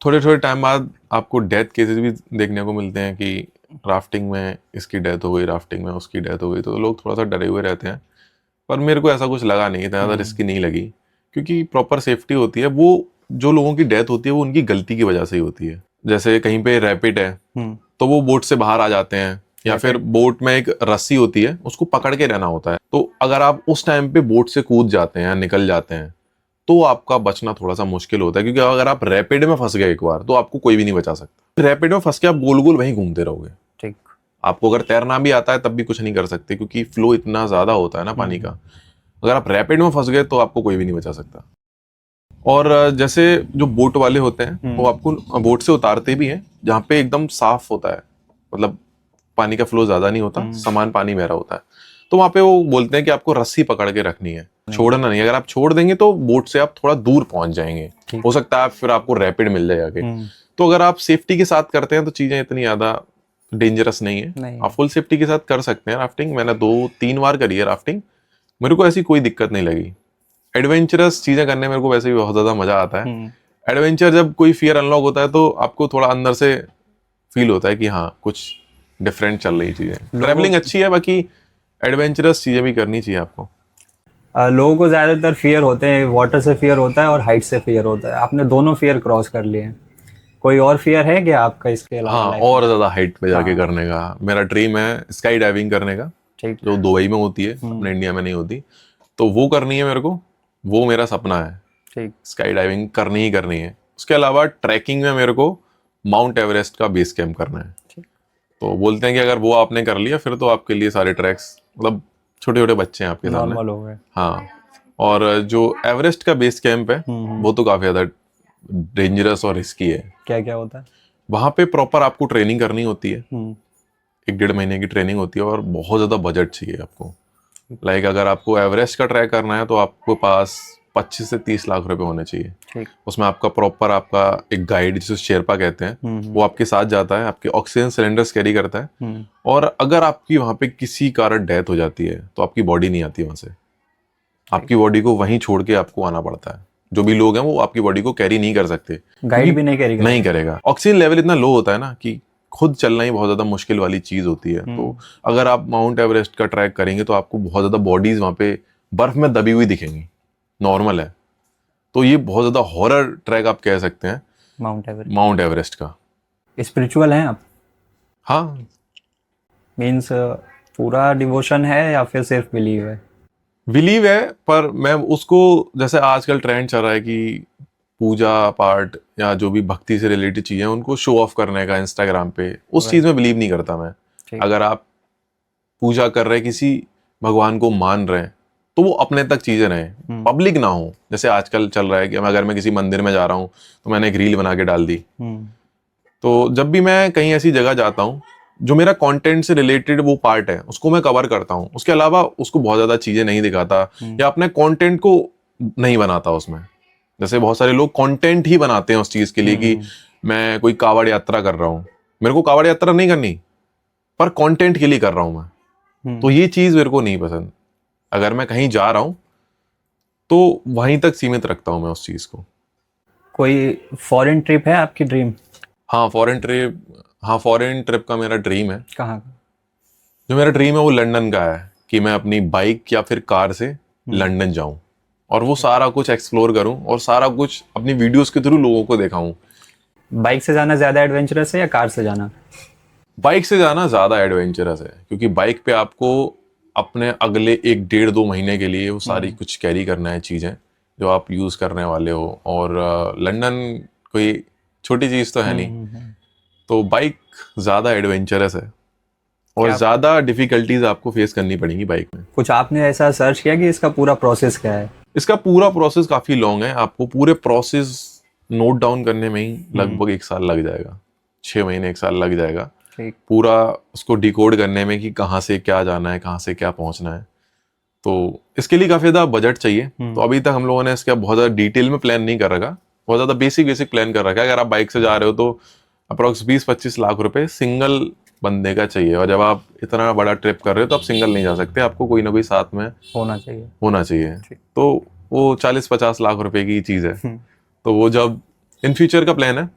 Speaker 2: थोड़े थोड़े टाइम बाद आपको डेथ केसेस भी देखने को मिलते हैं कि राफ्टिंग में इसकी डेथ हो गई, राफ्टिंग में उसकी डेथ हो गई, तो लोग थोड़ा सा डरे हुए रहते हैं। पर मेरे को ऐसा कुछ लगा नहीं, इतना ज़्यादा रिस्की नहीं लगी क्योंकि प्रॉपर सेफ्टी होती है। वो जो लोगों की डेथ होती है वो उनकी गलती की वजह से ही होती है। जैसे कहीं पे रैपिड है तो वो बोट से बाहर आ जाते हैं, या फिर बोट में एक रस्सी होती है उसको पकड़ के रहना होता है। तो अगर आप उस टाइम पे बोट से कूद जाते हैं या निकल जाते हैं तो आपका बचना थोड़ा सा मुश्किल होता है, क्योंकि अगर आप रैपिड में फंस गए एक बार तो आपको कोई भी नहीं बचा सकता। रैपिड में फंस के आप गोल गोल वहीं घूमते रहोगे।
Speaker 1: ठीक।
Speaker 2: आपको अगर तैरना भी आता है तब भी कुछ नहीं कर सकते क्योंकि फ्लो इतना ज्यादा होता है ना पानी का। अगर आप रैपिड में फंस गए तो आपको कोई भी नहीं बचा सकता। और जैसे जो बोट वाले होते हैं वो आपको बोट से उतारते भी हैं जहाँ पे एकदम साफ होता है, मतलब पानी का फ्लो ज्यादा नहीं होता, समान पानी बह रहा होता है। तो वहां पे वो बोलते हैं कि आपको रस्सी पकड़ के रखनी है, छोड़ना नहीं। अगर आप छोड़ देंगे तो बोट से आप थोड़ा दूर पहुंच जाएंगे, हो सकता है फिर आपको रैपिड मिल जाए आगे। तो अगर आप सेफ्टी के साथ करते हैं तो चीजें इतनी ज्यादा डेंजरस नहीं है। आप फुल सेफ्टी के साथ कर सकते हैं राफ्टिंग। मैंने 2-3 बार करी है राफ्टिंग, मेरे को ऐसी कोई दिक्कत नहीं लगी। एडवेंचरस चीजें करने में मेरे को वैसे भी बहुत ज्यादा मजा आता है। एडवेंचर जब कोई फियर अनलॉक होता है तो आपको थोड़ा अंदर से फील होता है कि हाँ कुछ डिफरेंट चल रही चीजें। ट्रैवलिंग अच्छी है, बाकी एडवेंचरस चीजें भी करनी चाहिए आपको।
Speaker 1: लोगों को ज्यादातर फियर होते हैं, वाटर से फियर होता है और हाइट से फियर होता है। आपने दोनों फियर क्रॉस कर लिए हैं। कोई और फियर है क्या आपका इसके अलावा?
Speaker 2: हाँ, और ज्यादा हाइट पे जाके करने का मेरा ड्रीम है, स्काई डाइविंग करने का। जो दुबई में होती है, अपने इंडिया में नहीं होती, तो वो करनी है मेरे को। वो मेरा सपना है।
Speaker 1: ठीक।
Speaker 2: स्काई डाइविंग करनी ही करनी है। उसके अलावा ट्रैकिंग में मेरे को माउंट एवरेस्ट का बेस कैंप करना है। तो बोलते हैं कि अगर वो आपने कर लिया फिर तो आपके लिए सारे ट्रैक्स, मतलब छोटे छोटे बच्चे हैं आपके सामने,
Speaker 1: नॉर्मल हो गए।
Speaker 2: हाँ। और जो एवरेस्ट का बेस कैंप है वो तो काफी ज्यादा डेंजरस और रिस्की है।
Speaker 1: क्या क्या होता है
Speaker 2: वहां पे? प्रॉपर आपको ट्रेनिंग करनी होती है, 1-1.5 महीने की ट्रेनिंग होती है और बहुत ज्यादा बजट चाहिए आपको। लाइक अगर आपको एवरेस्ट का ट्रैक करना है तो आपको पास 25 से 30 लाख रुपए होने चाहिए। उसमें आपका प्रॉपर आपका एक गाइड, जिसे शेरपा कहते हैं, वो आपके साथ जाता है, आपके ऑक्सीजन सिलेंडर्स कैरी करता है। और अगर आपकी वहां पे किसी कारण डेथ हो जाती है तो आपकी बॉडी नहीं आती वहां से, आपकी बॉडी को वहीं छोड़ के आपको आना पड़ता है। जो भी लोग हैं वो आपकी बॉडी को कैरी नहीं कर सकते,
Speaker 1: गाइड भी नहीं
Speaker 2: करेगा। ऑक्सीजन लेवल इतना लो होता है ना कि खुद चलना ही बहुत ज्यादा मुश्किल वाली चीज होती है। तो अगर आप माउंट एवरेस्ट का ट्रैक करेंगे तो आपको बहुत ज्यादा बॉडीज वहां पे बर्फ में दबी हुई दिखेंगी, नॉर्मल है। तो ये बहुत ज्यादा हॉरर ट्रैक आप कह सकते हैं माउंट एवरेस्ट का।
Speaker 1: स्पिरिचुअल हैं आप?
Speaker 2: हाँ,
Speaker 1: मीन्स पूरा डिवोशन है या फिर सिर्फ बिलीव है?
Speaker 2: बिलीव है, पर मैं उसको, जैसे आजकल ट्रेंड चल रहा है कि पूजा पाठ या जो भी भक्ति से रिलेटेड चीजें उनको शो ऑफ करने का इंस्टाग्राम पे, उस चीज में बिलीव नहीं करता मैं। अगर आप पूजा कर रहे हैं, किसी भगवान को मान रहे हैं, तो वो अपने तक चीजें रहें, पब्लिक ना हो। जैसे आजकल चल रहा है कि अगर मैं किसी मंदिर में जा रहा हूँ तो मैंने एक रील बना के डाल दी, तो जब भी मैं कहीं ऐसी जगह जाता हूँ जो मेरा कंटेंट से रिलेटेड वो पार्ट है उसको मैं कवर करता हूँ, उसके अलावा उसको बहुत ज्यादा चीजें नहीं दिखाता या अपने कंटेंट को नहीं बनाता उसमें। जैसे बहुत सारे लोग कंटेंट ही बनाते हैं उस चीज के लिए कि मैं कोई कावड़ यात्रा कर रहा हूँ, मेरे को कावड़ यात्रा नहीं करनी पर कंटेंट के लिए कर रहा हूँ मैं, तो ये चीज मेरे को नहीं पसंद। अगर मैं कहीं जा रहा हूँ तो वहीं तक सीमित रखता हूँ मैं उस चीज को।
Speaker 1: कोई फॉरेन ट्रिप है आपकी ड्रीम?
Speaker 2: हाँ फॉरेन ट्रिप का मेरा ड्रीम है।
Speaker 1: कहाँ का?
Speaker 2: जो मेरा ड्रीम है वो लंदन का है कि मैं अपनी बाइक या फिर कार से लंदन जाऊं और वो सारा कुछ एक्सप्लोर करूं और सारा कुछ अपनी वीडियोस के थ्रू लोगों को दिखाऊं।
Speaker 1: बाइक से जाना ज़्यादा एडवेंचरस है या कार से जाना?
Speaker 2: बाइक से जाना ज़्यादा एडवेंचरस है क्योंकि बाइक पे आपको अपने अगले 1-1.5-2 महीने के लिए वो सारी कुछ कैरी करना है चीज़ें जो आप यूज़ करने वाले हो, और लंदन कोई छोटी चीज़ तो है नहीं, तो बाइक ज़्यादा एडवेंचरस है और ज़्यादा डिफिकल्टीज आपको फेस करनी पड़ेंगी बाइक में।
Speaker 1: कुछ आपने ऐसा सर्च किया कि इसका पूरा प्रोसेस क्या है?
Speaker 2: इसका पूरा प्रोसेस काफ़ी लॉन्ग है, आपको पूरे प्रोसेस नोट डाउन करने में ही लगभग 1 साल लग जाएगा, 6 महीने 1 साल लग जाएगा पूरा उसको डिकोड करने में कि कहाँ से क्या जाना है, कहाँ से क्या पहुँचना है। तो इसके लिए काफ़ी ज़्यादा बजट चाहिए, तो अभी तक हम लोगों ने इसका बहुत ज़्यादा डिटेल में प्लान नहीं कर रखा, बहुत ज़्यादा बेसिक प्लान कर रखा है। अगर आप बाइक से जा रहे हो तो अप्रोक्स 20-25 लाख रुपए सिंगल बंदे का चाहिए, और जब आप इतना बड़ा ट्रिप कर रहे हो तो आप सिंगल नहीं जा सकते, आपको कोई ना कोई साथ में होना चाहिए। तो वो 40-50 लाख रुपए की चीज़ है। तो वो जब इन फ्यूचर का प्लान है,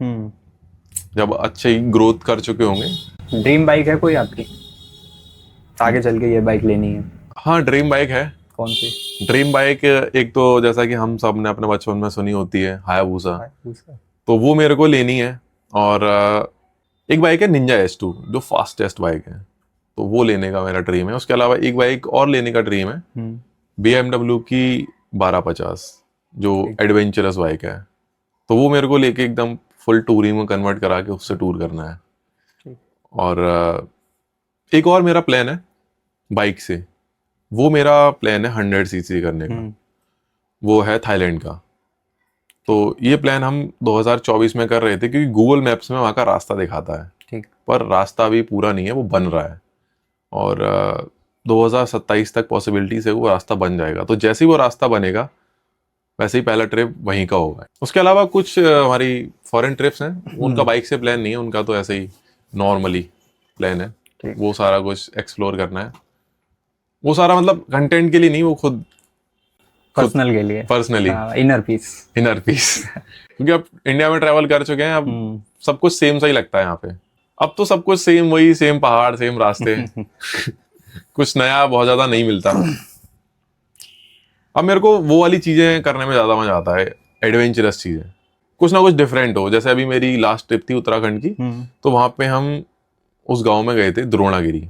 Speaker 2: जब अच्छे ग्रोथ कर चुके होंगे।
Speaker 1: ड्रीम बाइक है कोई आपकी आगे चल के ये बाइक लेनी है?
Speaker 2: हाँ ड्रीम बाइक है।
Speaker 1: कौन सी
Speaker 2: ड्रीम बाइक? एक तो जैसा कि हम सब ने अपने बचपन में सुनी होती है हायाबुसा, तो वो मेरे को लेनी है। और एक बाइक है निंजा S2 जो फास्टेस्ट बाइक है, तो वो लेने का मेरा ड्रीम है। उसके अलावा एक बाइक और लेने का ड्रीम है, BMW की 1250 जो एडवेंचरस बाइक है, तो वो मेरे को लेके एकदम फुल टूरिंग में कन्वर्ट करा के उससे टूर करना है। और एक और मेरा प्लान है बाइक से, वो मेरा प्लान है 100cc करने का, वो है थाईलैंड का। तो ये प्लान हम 2024 में कर रहे थे क्योंकि गूगल मैप्स में वहाँ का रास्ता दिखाता है, पर रास्ता अभी पूरा नहीं है, वो बन रहा है, और 2027 तक पॉसिबिलिटीज है वो रास्ता बन जाएगा। तो जैसे ही वो रास्ता बनेगा वैसे ही पहला ट्रिप वहीं का होगा। उसके अलावा कुछ हमारी फॉरेन ट्रिप्स हैं, उनका बाइक से प्लान नहीं है, उनका तो ऐसे ही नॉर्मली प्लान है, वो सारा कुछ एक्सप्लोर करना है। वो सारा मतलब कंटेंट के लिए नहीं, वो खुद
Speaker 1: पर्सनल के लिए,
Speaker 2: पर्सनली
Speaker 1: इनर पीस
Speaker 2: क्योंकि अब इंडिया में ट्रैवल कर चुके हैं, अब सब कुछ सेम सा ही लगता है यहाँ पे। अब तो सब कुछ सेम, वही सेम पहाड़ सेम रास्ते कुछ नया बहुत ज्यादा नहीं मिलता। अब मेरे को वो वाली चीजें करने में ज्यादा मजा आता है, एडवेंचरस चीजें, कुछ ना कुछ डिफरेंट हो। जैसे अभी मेरी लास्ट ट्रिप थी उत्तराखंड की, तो वहां पे हम उस गांव में गए थे द्रोणागिरी।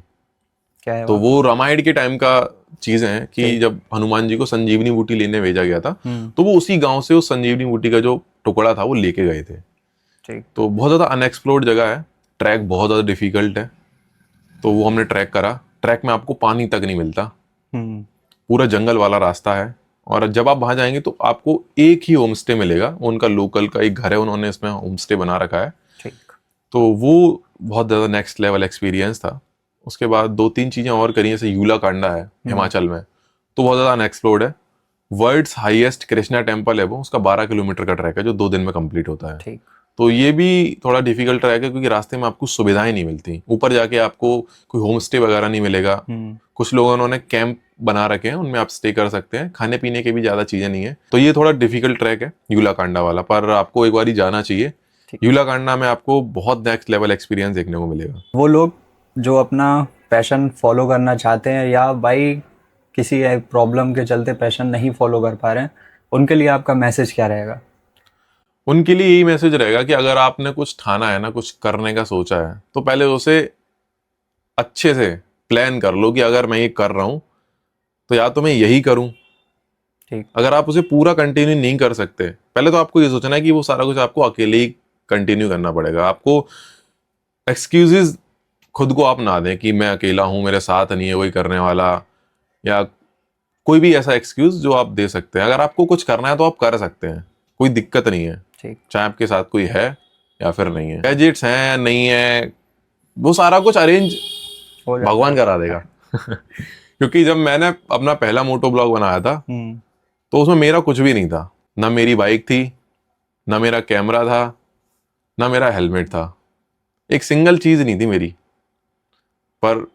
Speaker 1: क्या है
Speaker 2: तो वो रामायण के टाइम का चीजें हैं कि जब हनुमान जी को संजीवनी बूटी लेने भेजा गया था, तो वो उसी गांव से उस संजीवनी बूटी का जो टुकड़ा था वो लेके गए थे। तो बहुत ज्यादा अनएक्सप्लोर्ड जगह है, ट्रैक बहुत ज्यादा डिफिकल्ट है, तो वो हमने ट्रैक करा। ट्रैक में आपको पानी तक नहीं मिलता, पूरा जंगल वाला रास्ता है, और जब आप वहां जाएंगे तो आपको एक ही होम स्टे मिलेगा, उनका लोकल का एक घर है, उन्होंने इसमें होम स्टे बना रखा है। तो वो बहुत ज्यादा नेक्स्ट लेवल एक्सपीरियंस था। उसके बाद 2-3 चीजें और करी, जैसे यूला कांडा है हिमाचल में, तो बहुत ज्यादा अनएक्सप्लोर्ड है। वर्ल्ड्स हाईएस्ट कृष्णा टेम्पल है वो, उसका 12 किलोमीटर का ट्रैक है जो 2 दिन में कंप्लीट होता है। तो ये भी थोड़ा डिफिकल्ट ट्रैक है क्योंकि रास्ते में आपको सुविधाएं नहीं मिलती, ऊपर जाके आपको कोई होम स्टे वगैरह नहीं मिलेगा। कुछ लोगों ने कैंप बना रखे हैं, उनमें आप स्टे कर सकते हैं, खाने पीने के भी ज्यादा चीजें नहीं है। तो ये थोड़ा डिफिकल्ट ट्रैक है यूला कांडा वाला, पर आपको एक बार ही जाना चाहिए। यूला कांडा में आपको बहुत नेक्स्ट लेवल एक्सपीरियंस देखने को मिलेगा।
Speaker 1: वो लोग जो अपना पैशन फॉलो करना चाहते हैं या भाई किसी प्रॉब्लम के चलते पैशन नहीं फॉलो कर पा रहे हैं, उनके लिए आपका मैसेज क्या रहेगा?
Speaker 2: उनके लिए यही मैसेज रहेगा कि अगर आपने कुछ ठाना है ना, कुछ करने का सोचा है, तो पहले उसे अच्छे से प्लान कर लो कि अगर मैं ये कर रहा हूं तो या तो मैं यही करूं। अगर आप उसे पूरा कंटिन्यू नहीं कर सकते, पहले तो आपको ये सोचना है कि वो सारा कुछ आपको अकेले ही कंटिन्यू करना पड़ेगा। आपको एक्सक्यूजेस खुद को आप ना दें कि मैं अकेला हूं, मेरे साथ नहीं है कोई करने वाला, या कोई भी ऐसा एक्सक्यूज जो आप दे सकते हैं। अगर आपको कुछ करना है तो आप कर सकते हैं, कोई दिक्कत नहीं है, चाहे आपके साथ कोई है या फिर नहीं है, गैजेट्स हैं या नहीं है, वो सारा कुछ अरेंज
Speaker 1: हो जाता
Speaker 2: भगवान करा देगा। क्योंकि जब मैंने अपना पहला मोटो ब्लॉग बनाया था तो उसमें मेरा कुछ भी नहीं था, ना मेरी बाइक थी, ना मेरा कैमरा था, ना मेरा हेलमेट था, एक सिंगल चीज नहीं थी मेरी। पर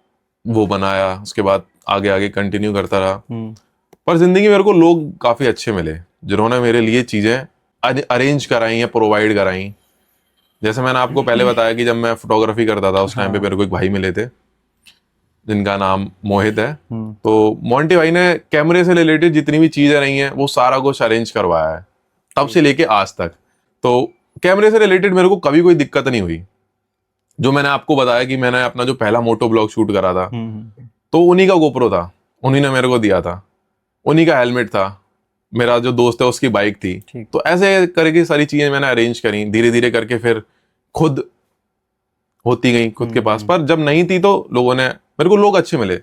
Speaker 2: वो बनाया, उसके बाद आगे आगे कंटिन्यू करता रहा। पर जिंदगी में मेरे को लोग काफी अच्छे मिले जिन्होंने मेरे लिए चीजें अरेंज कराई या प्रोवाइड कराई। जैसे मैंने आपको पहले बताया कि जब मैं फोटोग्राफी करता था उस टाइम पे मेरे को एक भाई मिले थे जिनका नाम मोहित है। तो मोंटी भाई ने कैमरे से रिलेटेड जितनी भी चीजें रही हैं वो सारा कुछ अरेंज करवाया है तब से लेके आज तक। तो कैमरे से रिलेटेड मेरे को कभी कोई दिक्कत नहीं हुई। जो मैंने आपको बताया कि मैंने अपना जो पहला मोटो ब्लॉग शूट करा था तो उन्हीं का गोप्रो था, उन्हीं ने मेरे को दिया था, उन्हीं का हेलमेट था, मेरा जो दोस्त है उसकी बाइक थी। तो ऐसे करके सारी चीजें मैंने अरेंज करी, धीरे धीरे करके फिर खुद होती गई खुद के पास। पर जब नहीं थी तो लोगों ने मेरे को लोग अच्छे मिले।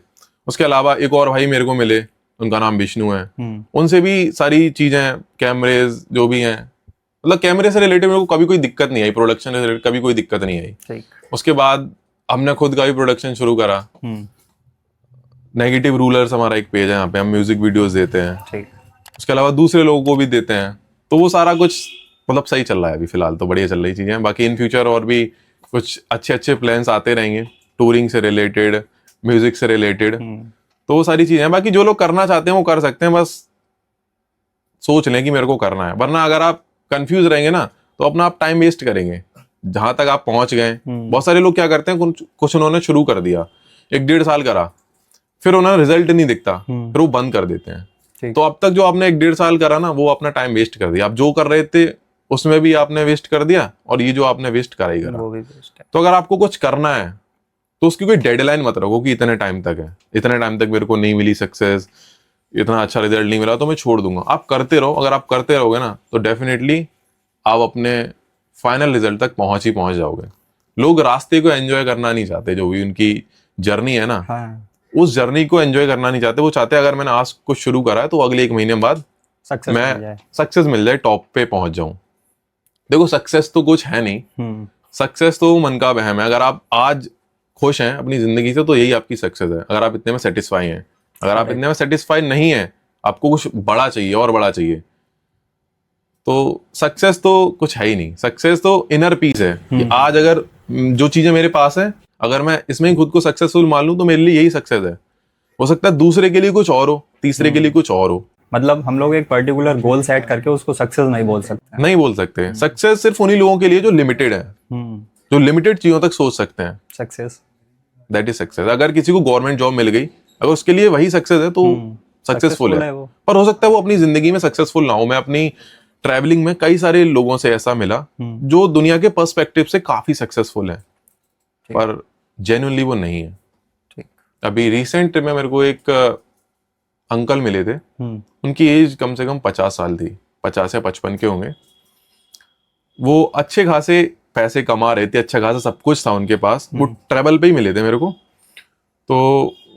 Speaker 2: उसके अलावा एक और भाई मेरे को मिले, उनका नाम विष्णु है। उनसे भी सारी चीजें, कैमरेज जो भी हैं, मतलब कैमरे से रिलेटेड मेरे को कभी कोई दिक्कत नहीं आई, प्रोडक्शन से रिलेटेड कभी कोई दिक्कत नहीं आई। उसके बाद हमने खुद का भी प्रोडक्शन शुरू करा। नेगेटिव रूलर्स हमारा एक पेज है, यहाँ पे हम म्यूजिक वीडियोस देते हैं, उसके अलावा दूसरे लोगों को भी देते हैं। तो वो सारा कुछ मतलब सही चल रहा है अभी फिलहाल, तो बढ़िया चल रही चीजें हैं। बाकी इन फ्यूचर और भी कुछ अच्छे अच्छे प्लान्स आते रहेंगे, टूरिंग से रिलेटेड, म्यूजिक से रिलेटेड। तो वो सारी चीजें हैं। बाकी जो लोग करना चाहते हैं वो कर सकते हैं, बस सोच लें कि मेरे को करना है। वरना अगर आप कंफ्यूज रहेंगे ना तो अपना आप टाइम वेस्ट करेंगे जहां तक आप पहुंच गए। बहुत सारे लोग क्या करते हैं, कुछ उन्होंने शुरू कर दिया, 1-1.5 साल करा, फिर उन्हें रिजल्ट नहीं दिखता, फिर वो बंद कर देते हैं। तो अब तक जो आपने 1-1.5 साल करा ना, वो अपना टाइम वेस्ट कर दिया। आप जो कर रहे थे उसमें भी आपने वेस्ट कर दिया, और ये जो आपने वेस्ट करा ही करा। तो अगर आपको कुछ करना है तो उसकी कोई डेडलाइन मत रखो कि इतने टाइम तक है, इतने टाइम तक मेरे को नहीं मिली सक्सेस, इतना अच्छा रिजल्ट नहीं मिला तो मैं छोड़ दूंगा। आप करते रहो। अगर आप करते रहोगे ना तो डेफिनेटली आप अपने फाइनल रिजल्ट तक पहुंच जाओगे। लोग रास्ते को एंजॉय करना नहीं चाहते, जो भी उनकी जर्नी है ना, उस जर्नी को एंजॉय करना नहीं चाहते। वो चाहते हैं अगर मैंने आज कुछ शुरू करा है तो अगले 1 महीने बाद मैं सक्सेस मिल जाए, टॉप पे पहुंच जाऊं। देखो सक्सेस तो कुछ है नहीं, सक्सेस तो मन का वहम है। अगर आप आज खुश हैं अपनी जिंदगी से तो यही आपकी सक्सेस है, अगर आप इतने में सेटिस्फाई हैं। अगर आप इतने में सेटिस्फाई नहीं है, आपको कुछ बड़ा चाहिए और बड़ा चाहिए, तो सक्सेस तो कुछ है ही नहीं। सक्सेस तो इनर पीस है कि आज अगर जो चीजें मेरे पास है, अगर मैं इसमें ही खुद को सक्सेसफुल मान लूं तो मेरे लिए यही सक्सेस है। हो सकता है दूसरे के लिए कुछ और हो, तीसरे के लिए कुछ और हो।
Speaker 1: मतलब हम लोग एक पर्टिकुलर गोल सेट करके उसको सक्सेस नहीं बोल सकते।
Speaker 2: नहीं बोल सकते। सक्सेस सिर्फ उन्हीं लोगों के लिए जो लिमिटेड है, जो लिमिटेड चीजों तक सोच सकते हैं।
Speaker 1: Success
Speaker 2: that is success. अगर किसी को गवर्नमेंट जॉब मिल गई, अगर उसके लिए वही सक्सेस है तो सक्सेसफुल है। पर हो सकता है वो अपनी जिंदगी में सक्सेसफुल ना हो। मैं अपनी ट्रैवलिंग में कई सारे लोगों से ऐसा मिला जो दुनिया के पर्सपेक्टिव से काफी सक्सेसफुल है, पर जेन्युइनली वो नहीं है। अभी रिसेंट में मेरे को एक अंकल मिले थे, उनकी एज कम से कम 50 साल थी, 50 या 55 के होंगे। वो अच्छे खासे पैसे कमा रहे थे, अच्छा खासा सब कुछ था उनके पास। वो ट्रैवल पे ही मिले थे मेरे को। तो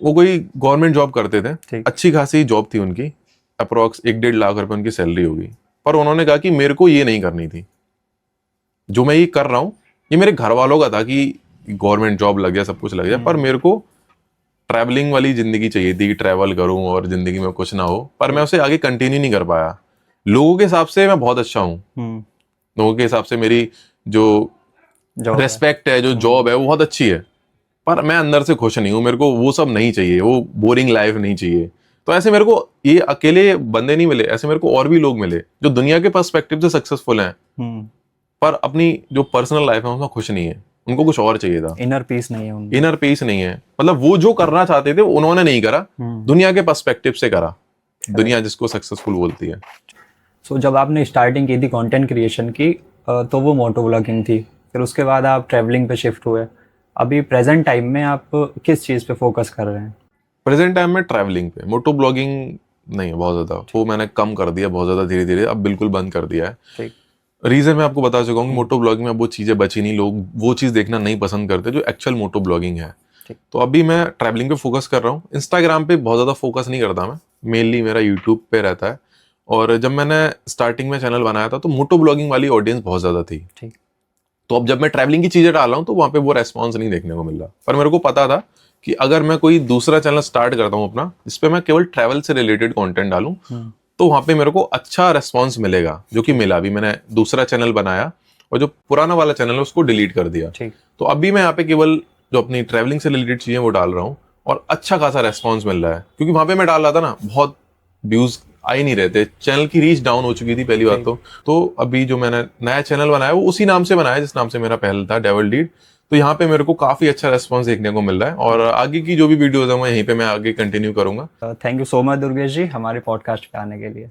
Speaker 2: वो कोई गवर्नमेंट जॉब करते थे, अच्छी खासी जॉब थी उनकी, अप्रोक्स 1-1.5 लाख रुपए उनकी सैलरी होगी। पर उन्होंने कहा कि मेरे को ये नहीं करनी थी, जो मैं ये कर रहा हूँ ये मेरे घर वालों का था कि गवर्नमेंट जॉब लग जाए, सब कुछ लग जाए, पर मेरे को ट्रैवलिंग वाली जिंदगी चाहिए थी, ट्रैवल करूं और जिंदगी में कुछ ना हो। पर मैं उसे आगे कंटिन्यू नहीं कर पाया। लोगों के हिसाब से मैं बहुत अच्छा हूँ, लोगों के हिसाब से मेरी जो रेस्पेक्ट है, जो जॉब है वो बहुत अच्छी है, पर मैं अंदर से खुश नहीं हूँ। मेरे को वो सब नहीं चाहिए, वो बोरिंग लाइफ नहीं चाहिए। तो ऐसे मेरे को ये अकेले बंदे नहीं मिले, ऐसे मेरे को और भी लोग मिले जो दुनिया के पर्सपेक्टिव से सक्सेसफुल हैं, पर अपनी जो पर्सनल लाइफ है उसमें खुश नहीं है। उनको कुछ और चाहिए था,
Speaker 1: इनर पीस नहीं है उनका।
Speaker 2: इनर पीस नहीं है, मतलब वो जो करना चाहते थे उन्होंने नहीं करा, दुनिया के पर्सपेक्टिव से करा, दुनिया जिसको सक्सेसफुल बोलती है।
Speaker 1: सो जब आपने स्टार्टिंग की थी कंटेंट क्रिएशन की तो वो मोटो ब्लॉगिंग थी, फिर उसके बाद आप ट्रैवलिंग पे शिफ्ट हुए। अभी प्रेजेंट टाइम में आप किस चीज़ पे फोकस कर रहे हैं?
Speaker 2: प्रेजेंट टाइम में ट्रैवलिंग पे, मोटो ब्लॉगिंग नहीं है बहुत ज़्यादा, वो मैंने कम कर दिया बहुत ज़्यादा धीरे धीरे, अब बिल्कुल बंद कर दिया है। रीजन मैं आपको बता चुका हूँ, मोटो ब्लॉगिंग में अब वो चीज़ें बची नहीं, लोग वो चीज़ देखना नहीं पसंद करते जो एक्चुअल मोटो ब्लॉगिंग है। तो अभी मैं ट्रैवलिंग पे फोकस कर रहा हूँ। इंस्टाग्राम पे बहुत ज़्यादा फोकस नहीं करता मैं, मेनली मेरा यूट्यूब पे रहता है। और जब मैंने स्टार्टिंग में चैनल बनाया था तो मोटो ब्लॉगिंग वाली ऑडियंस बहुत ज़्यादा थी, तो अब जब मैं ट्रैवलिंग की चीजें डाल रहा हूँ तो वहां पे वो रेस्पॉन्स नहीं देखने को मिल रहा। पर मेरे को पता था कि अगर मैं कोई दूसरा चैनल स्टार्ट करता हूँ अपना, जिसपे मैं केवल ट्रैवल से रिलेटेड कंटेंट डालूं, तो वहां पे मेरे को अच्छा रेस्पॉन्स मिलेगा, जो कि मिला भी। मैंने दूसरा चैनल बनाया और जो पुराना वाला चैनल है उसको डिलीट कर दिया।
Speaker 1: ठीक।
Speaker 2: तो अभी मैं यहाँ पे केवल जो अपनी ट्रैवलिंग से रिलेटेड चीजें वो डाल रहा हूँ और अच्छा खासा रेस्पॉन्स मिल रहा है, क्योंकि वहां पे मैं डाल रहा था ना, बहुत व्यूज आ ही नहीं रहे थे, चैनल की रीच डाउन हो चुकी थी पहली बात तो अभी जो मैंने नया चैनल बनाया वो उसी नाम से बनाया जिस नाम से मेरा पहले था, डेविल डीड। तो यहाँ पे मेरे को काफी अच्छा रेस्पॉन्स देखने को मिल रहा है और आगे की जो भी वीडियोस है मैं यहीं पे मैं आगे कंटिन्यू करूंगा।
Speaker 1: Thank you so much Durgesh ji हमारे पॉडकास्ट पे आने के लिए।